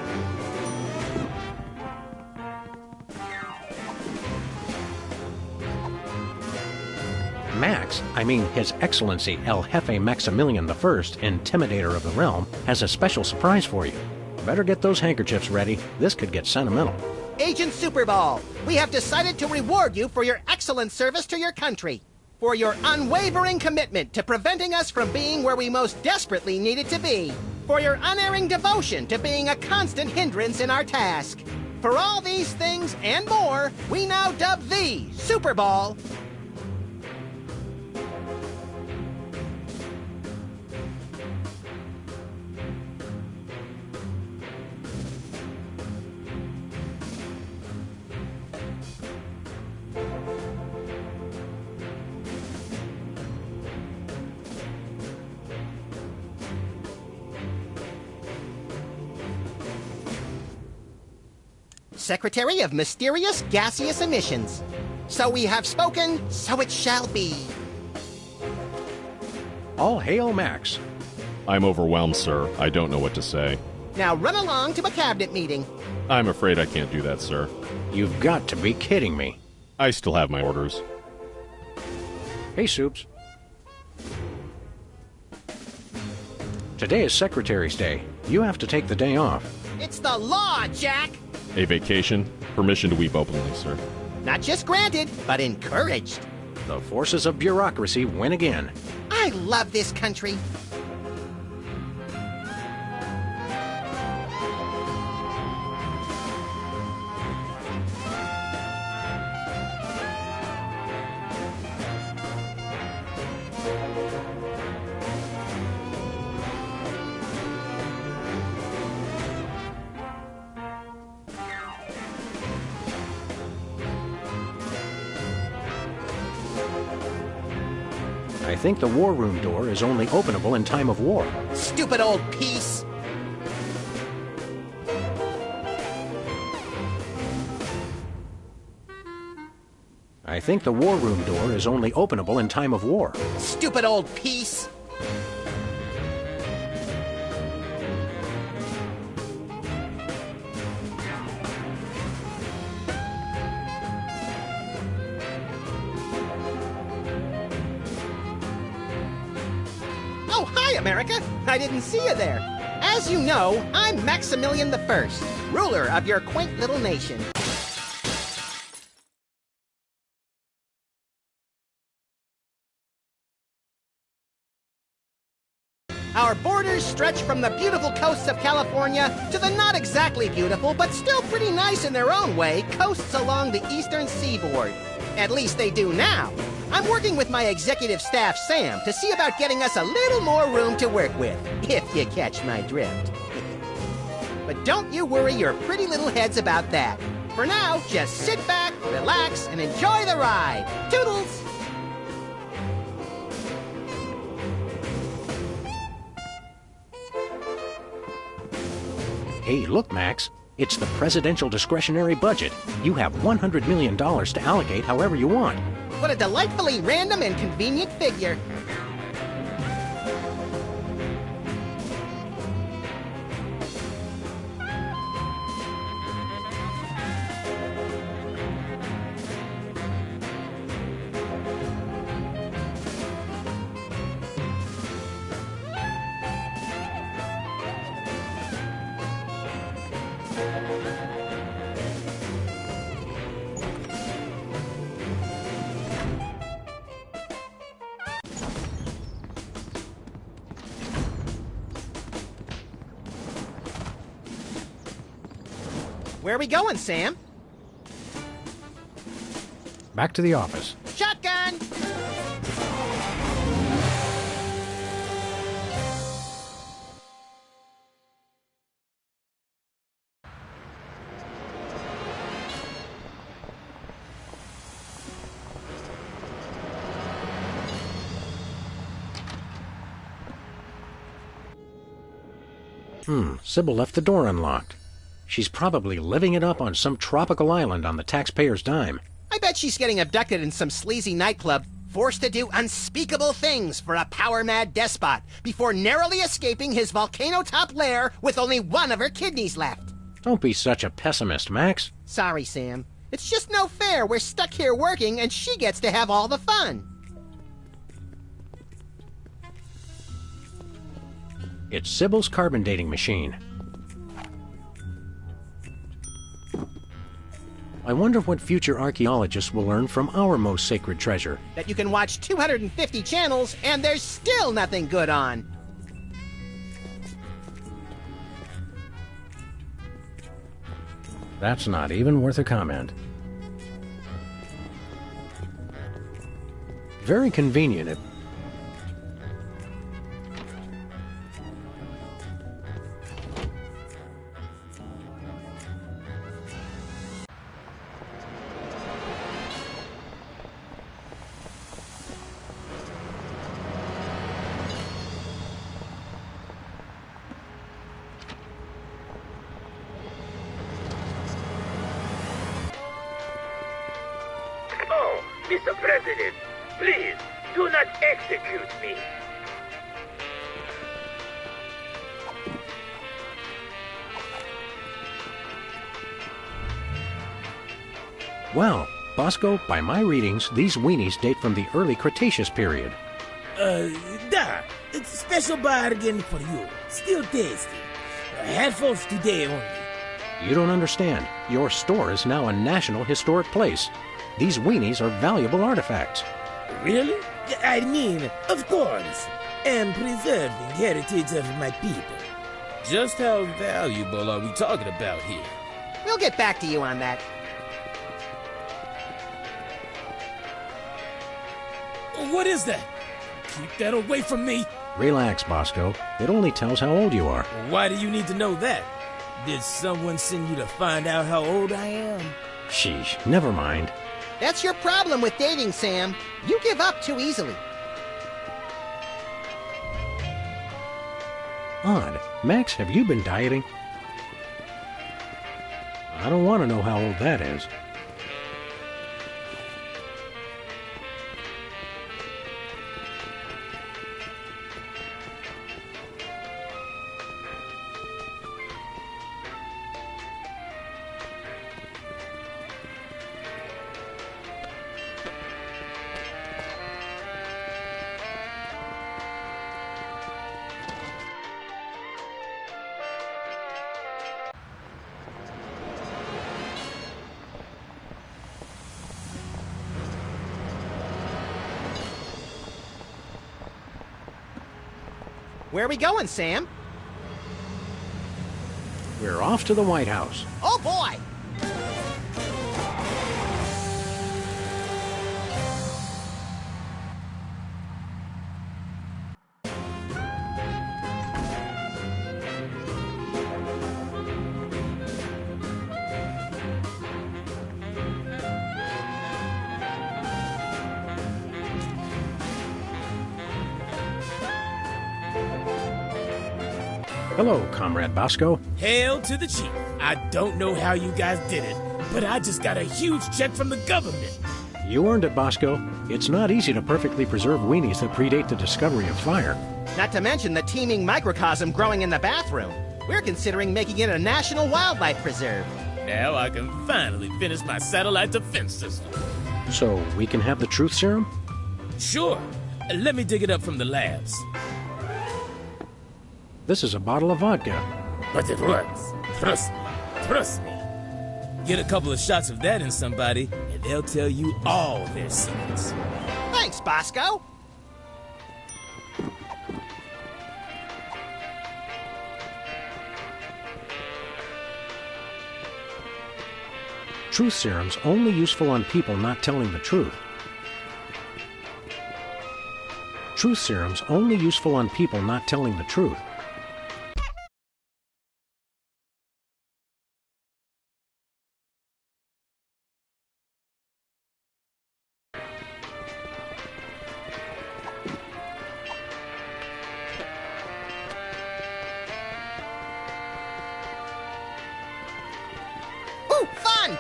Max, I mean His Excellency El Jefe Maximilian I, Intimidator of the Realm, has a special surprise for you. Better get those handkerchiefs ready. This could get sentimental. Agent Superball, we have decided to reward you for your excellent service to your country. For your unwavering commitment to preventing us from being where we most desperately needed to be. For your unerring devotion to being a constant hindrance in our task. For all these things and more, we now dub thee Superball. Secretary of Mysterious Gaseous Emissions. So we have spoken, so it shall be. All hail Max. I'm overwhelmed, sir. I don't know what to say. Now run along to a cabinet meeting. I'm afraid I can't do that, sir. You've got to be kidding me. I still have my orders. Hey, Soups. Today is Secretary's Day. You have to take the day off. It's the law, Jack! A vacation? Permission to weep openly, sir. Not just granted, but encouraged. The forces of bureaucracy win again. I love this country. I think the war room door is only openable in time of war. Stupid old piece! I think the war room door is only openable in time of war. Stupid old piece! Oh, hi, America! I didn't see you there. As you know, I'm Maximilian I, ruler of your quaint little nation. Our borders stretch from the beautiful coasts of California to the not exactly beautiful, but still pretty nice in their own way, coasts along the eastern seaboard. At least they do now. I'm working with my executive staff, Sam, to see about getting us a little more room to work with, if you catch my drift. But don't you worry your pretty little heads about that. For now, just sit back, relax, and enjoy the ride. Toodles! Hey, look, Max. It's the presidential discretionary budget. You have $100 million to allocate however you want. What a delightfully random and convenient figure. Where are we going, Sam? Back to the office. Shotgun! Sybil left the door unlocked. She's probably living it up on some tropical island on the taxpayer's dime. I bet she's getting abducted in some sleazy nightclub, forced to do unspeakable things for a power-mad despot, before narrowly escaping his volcano-top lair with only one of her kidneys left. Don't be such a pessimist, Max. Sorry, Sam. It's just no fair. We're stuck here working, and she gets to have all the fun. It's Sybil's carbon dating machine. I wonder what future archaeologists will learn from our most sacred treasure. That you can watch 250 channels, and there's still nothing good on. That's not even worth a comment. Very convenient. Mr. President, please, do not execute me. Well, Bosco, by my readings, these weenies date from the early Cretaceous period. Doc, it's a special bargain for you. Still tasty. A handful today only. You don't understand. Your store is now a national historic place. These weenies are valuable artifacts. Really? I mean, of course. And preserving heritage of my people. Just how valuable are we talking about here? We'll get back to you on that. What is that? Keep that away from me. Relax, Bosco. It only tells how old you are. Why do you need to know that? Did someone send you to find out how old I am? Sheesh, never mind. That's your problem with dating, Sam. You give up too easily. Odd. Max, have you been dieting? I don't want to know how old that is. Where are we going, Sam? We're off to the White House. Oh, boy! Hello, Comrade Bosco. Hail to the chief. I don't know how you guys did it, but I just got a huge check from the government. You earned it, Bosco. It's not easy to perfectly preserve weenies that predate the discovery of fire. Not to mention the teeming microcosm growing in the bathroom. We're considering making it a national wildlife preserve. Now I can finally finish my satellite defense system. So we can have the truth serum? Sure. Let me dig it up from the labs. This is a bottle of vodka. But it works. Trust me. Trust me. Get a couple of shots of that in somebody, and they'll tell you all their secrets. Thanks, Bosco. Truth serum's only useful on people not telling the truth. Truth serum's only useful on people not telling the truth. Ooh, fun!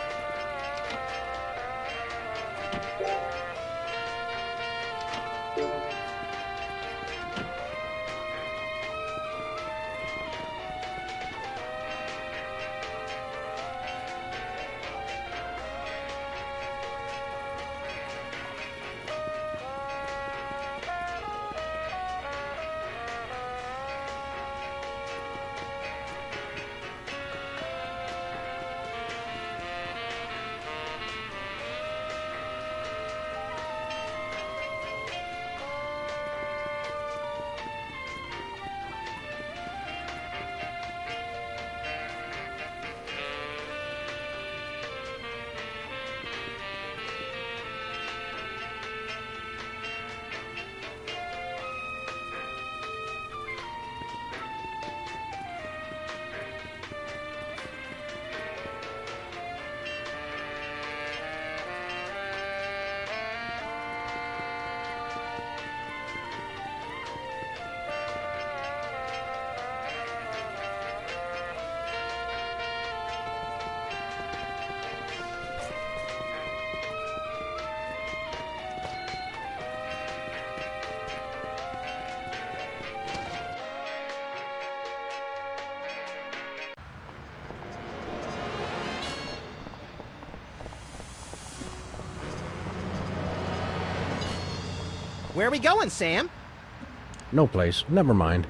Where are we going, Sam? No place. Never mind.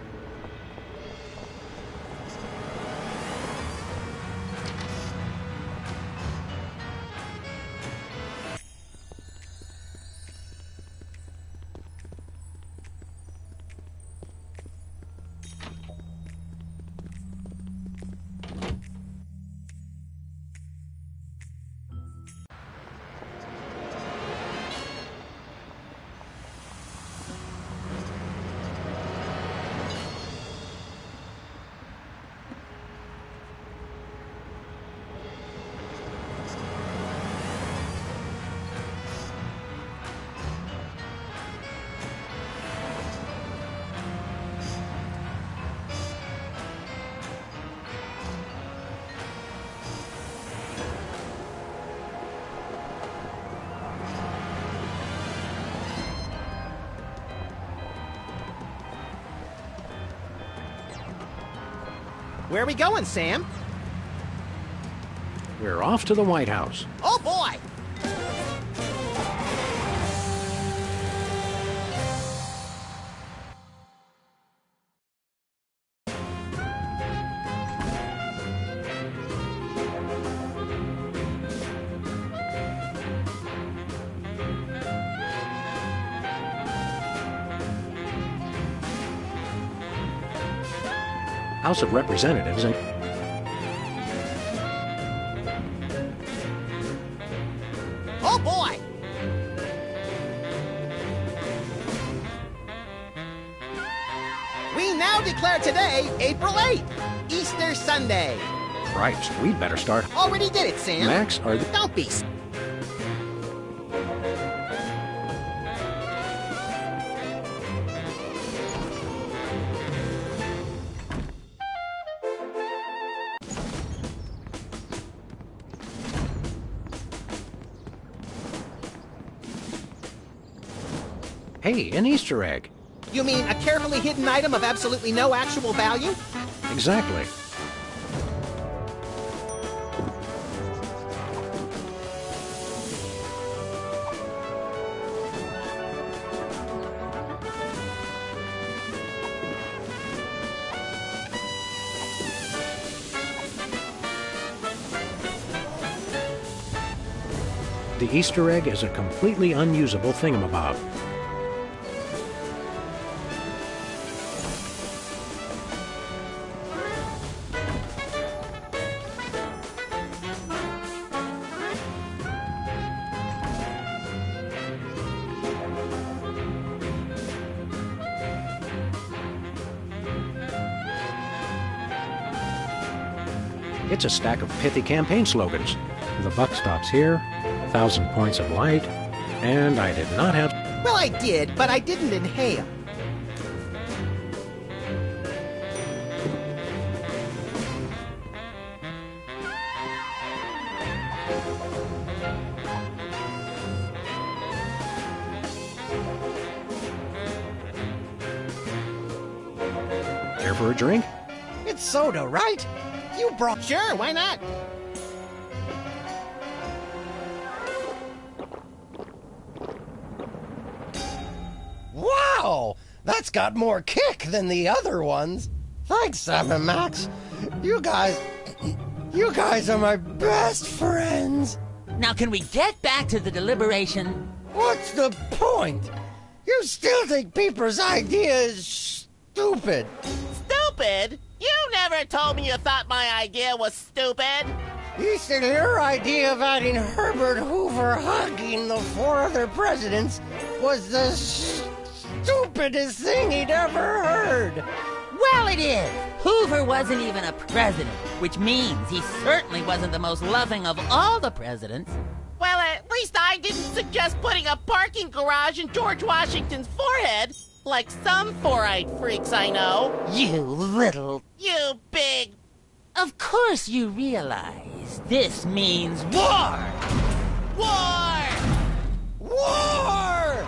Where are we going, Sam? We're off to the White House. Oh, boy! House of Representatives and... Oh boy! We now declare today April 8th, Easter Sunday. Christ, we'd better start. Already did it, Sam. Max, are the... Don't be... Hey, an Easter egg. You mean a carefully hidden item of absolutely no actual value? Exactly. The Easter egg is a completely unusable thingamabob. It's a stack of pithy campaign slogans. The buck stops here, 1,000 points of light, and I did not have... Well, I did, but I didn't inhale. Care for a drink? It's soda, right? You brought... Sure, why not? Wow! That's got more kick than the other ones. Thanks, Sam and Max. You guys are my best friends. Now can we get back to the deliberation? What's the point? You still think Peeper's idea is stupid. Stupid? You never told me you thought my idea was stupid. You said your idea of adding Herbert Hoover hugging the 4 other presidents was the stupidest thing he'd ever heard. Well, it is. Hoover wasn't even a president, which means he certainly wasn't the most loving of all the presidents. Well, at least I didn't suggest putting a parking garage in George Washington's forehead, like some four-eyed freaks I know. You little... You big... Of course you realize this means war! War! War!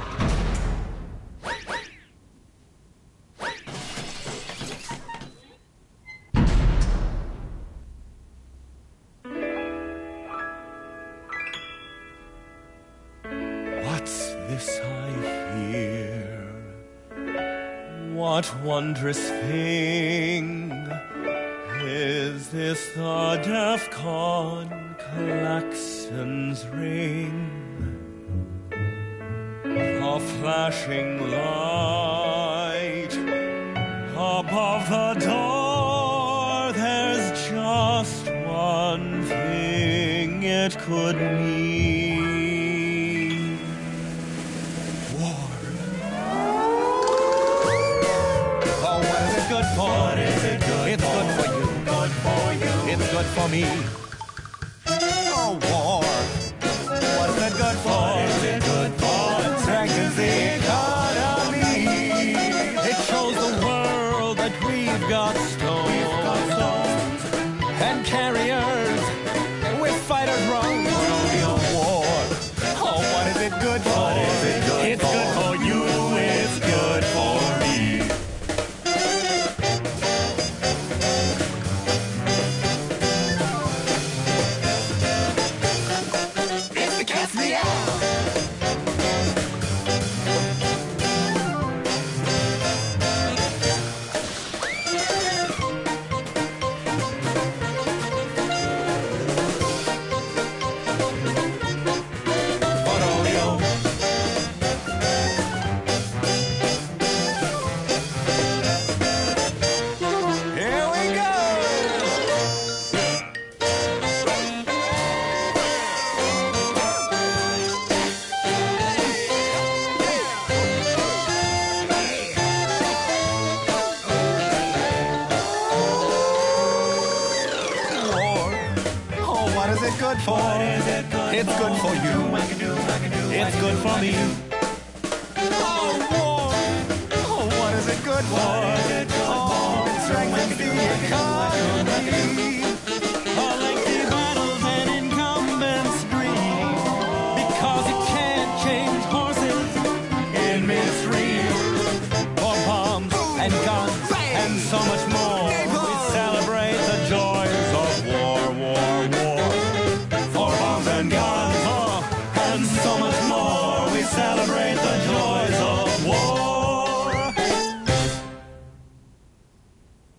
What's this I hear? What wondrous thing is this? The DEFCON klaxons ring, a flashing light above the door. There's just one thing it could mean. War. Oh, what is it good for? What is it good It's for? Good for you. Good for you. It's good for me. Oh, war. What's it good for? What is it good for? It strengthens the economy. It shows the world that we've got stones and carriers with fighters wrong. War. Oh, what is it good for? What is it good it's for? Good for you. It's good for me. It's the Cast Me Out. Here we What is it good It's for? Good for you. It's good for me. Oh, war. Oh, what is it good for? Oh, it strengthens the economy. All lengthy battles and incumbents dream, because it can't change horses in midstream. For bombs and guns and so much more, we celebrate the joys of war, war, war. For bombs and guns, and so much more, we celebrate the joys of war.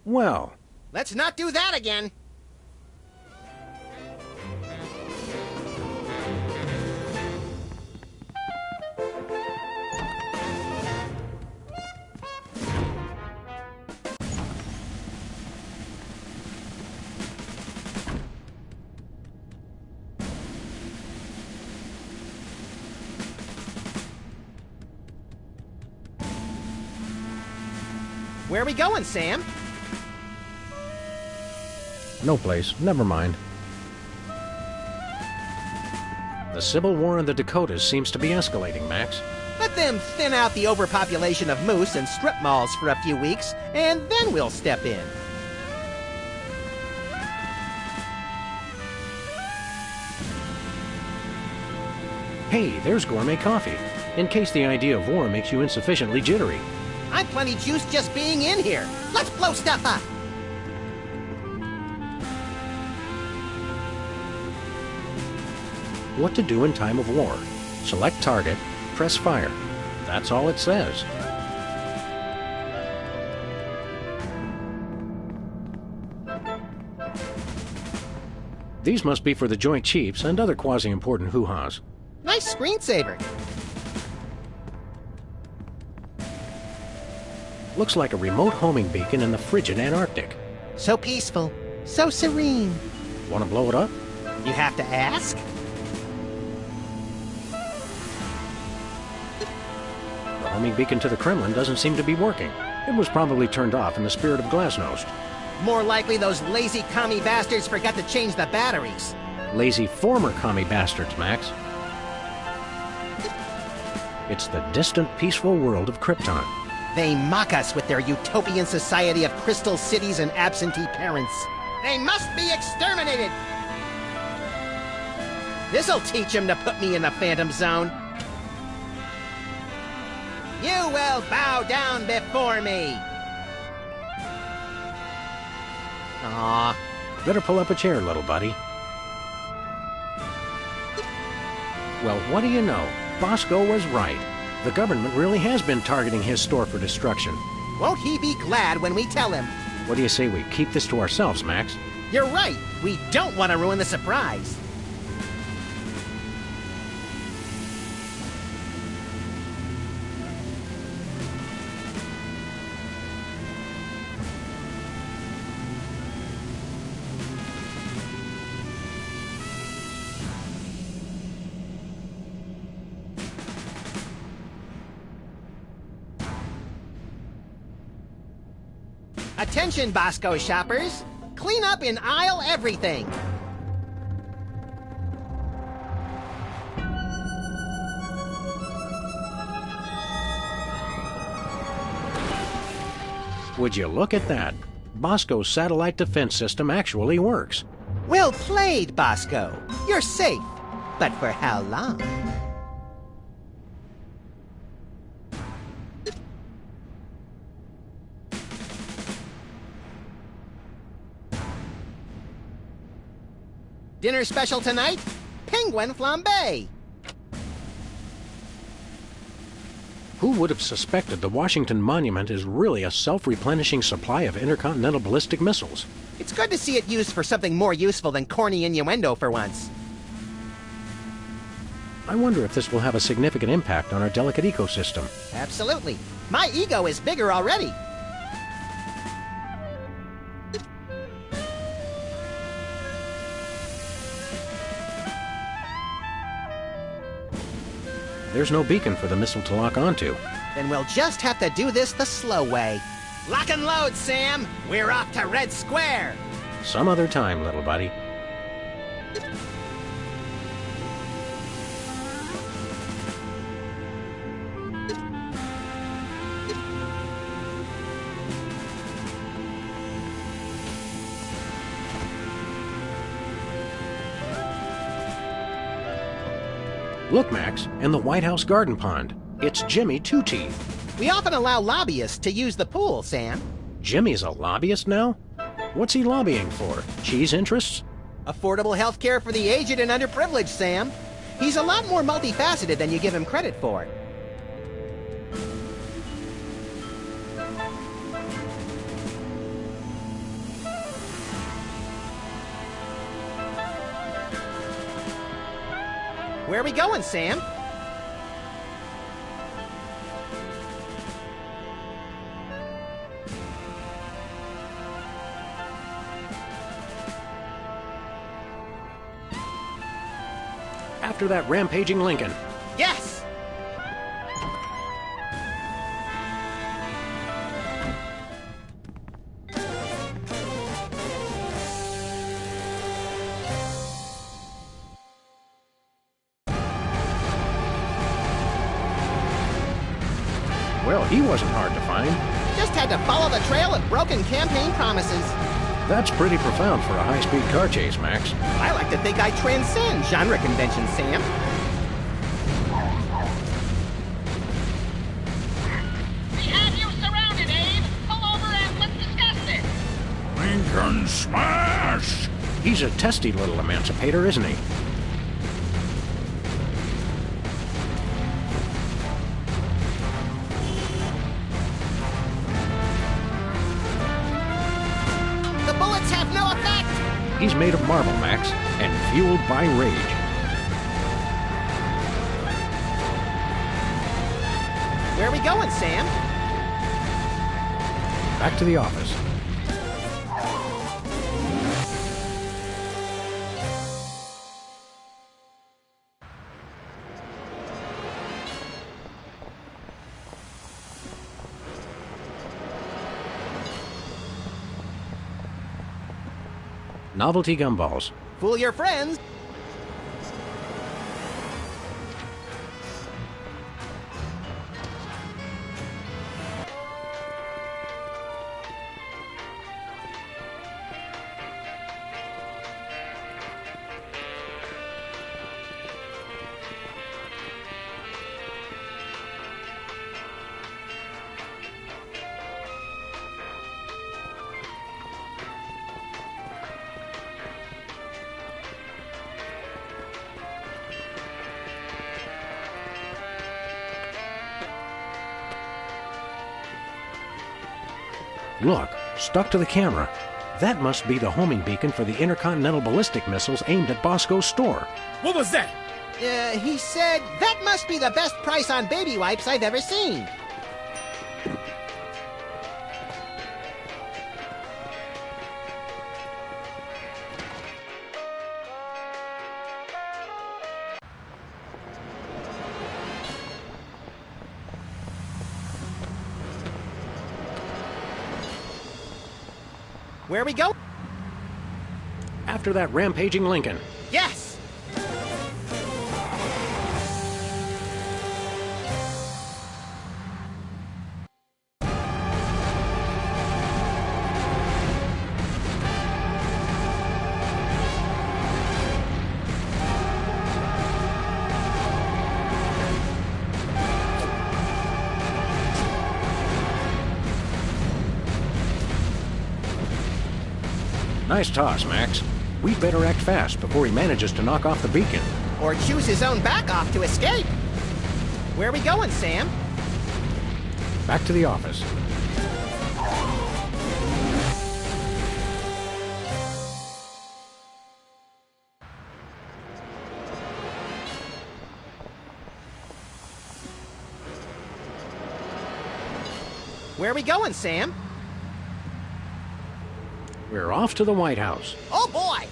Well, Let's not do that again. Where are we going, Sam? no place. Never mind. The Civil War in the Dakotas seems to be escalating, Max. Let them thin out the overpopulation of moose and strip malls for a few weeks, and then we'll step in. Hey, there's gourmet coffee. In case the idea of war makes you insufficiently jittery. I'm plenty juiced just being in here. Let's blow stuff up. What to do in time of war. Select target, press fire. That's all it says. These must be for the Joint Chiefs and other quasi-important hoo-has. Nice screensaver. Looks like a remote homing beacon in the frigid Antarctic. So peaceful, so serene. Want to blow it up? You have to ask? The homing beacon to the Kremlin doesn't seem to be working. It was probably turned off in the spirit of Glasnost. More likely those lazy commie bastards forgot to change the batteries. Lazy former commie bastards, Max. It's the distant, peaceful world of Krypton. They mock us with their utopian society of crystal cities and absentee parents. They must be exterminated! This'll teach them to put me in the Phantom Zone. You will bow down before me! Aww. Better pull up a chair, little buddy. Well, what do you know? Bosco was right. The government really has been targeting his store for destruction. Won't he be glad when we tell him? What do you say we keep this to ourselves, Max? You're right. We don't want to ruin the surprise. Attention, Bosco shoppers! Clean up in aisle everything! Would you look at that? Bosco's satellite defense system actually works. Well played, Bosco. You're safe. But for how long? Dinner special tonight? Penguin flambe! Who would have suspected the Washington Monument is really a self-replenishing supply of intercontinental ballistic missiles? It's good to see it used for something more useful than corny innuendo for once. I wonder if this will have a significant impact on our delicate ecosystem. Absolutely. My ego is bigger already. There's no beacon for the missile to lock onto. Then we'll just have to do this the slow way. Lock and load, Sam! We're off to Red Square! Some other time, little buddy. Look, Max, in the White House garden pond. It's Jimmy Two Teeth. We often allow lobbyists to use the pool, Sam. Jimmy's a lobbyist now? What's he lobbying for? Cheese interests? Affordable health care for the aged and underprivileged, Sam. He's a lot more multifaceted than you give him credit for. Where are we going, Sam? After that rampaging Lincoln. Yes! Well, he wasn't hard to find. Just had to follow the trail of broken campaign promises. That's pretty profound for a high-speed car chase, Max. I like to think I transcend genre conventions, Sam. We have you surrounded, Abe. Pull over and let's discuss this. Lincoln smash! He's a testy little emancipator, isn't he? He's made of marble, Max, and fueled by rage. Where are we going, Sam? Back to the office. Novelty gumballs. Fool your friends. Look, stuck to the camera. That must be the homing beacon for the intercontinental ballistic missiles aimed at Bosco's store. What was that? He said, that must be the best price on baby wipes I've ever seen. Where we go? After that rampaging Lincoln. Yes! Nice toss, Max. We'd better act fast before he manages to knock off the beacon. Or choose his own back off to escape. Where are we going, Sam? Back to the office. Where are we going, Sam? We're off to the White House. Oh, boy!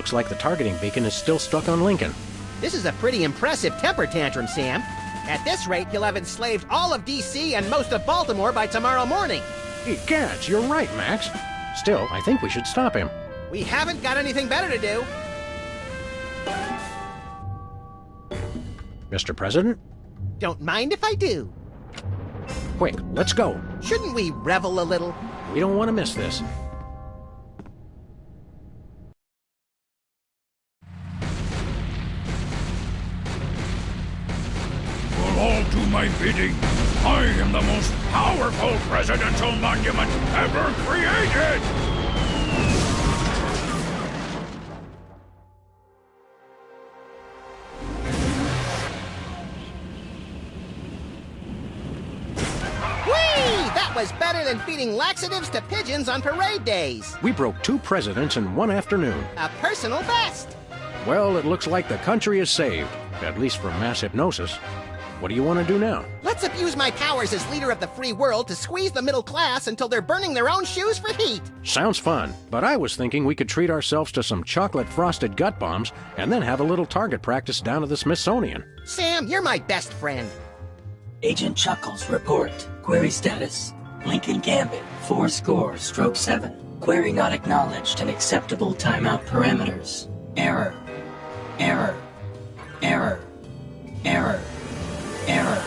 Looks like the targeting beacon is still stuck on Lincoln. This is a pretty impressive temper tantrum, Sam. At this rate, he'll have enslaved all of D.C. and most of Baltimore by tomorrow morning. Egads, you're right, Max. Still, I think we should stop him. We haven't got anything better to do. Mr. President? Don't mind if I do. Quick, let's go. Shouldn't we revel a little? We don't want to miss this. Will all do my bidding. I am the most powerful presidential monument ever created! That was better than feeding laxatives to pigeons on parade days. We broke 2 presidents in one afternoon. A personal best. Well, it looks like the country is saved, at least from mass hypnosis. What do you want to do now? Let's abuse my powers as leader of the free world to squeeze the middle class until they're burning their own shoes for heat. Sounds fun, but I was thinking we could treat ourselves to some chocolate-frosted gut bombs and then have a little target practice down to the Smithsonian. Sam, you're my best friend. Agent Chuckles, report. Query status. Lincoln Gambit, 4-7. Query not acknowledged and acceptable timeout parameters. Error. Error. Error. Error. Error.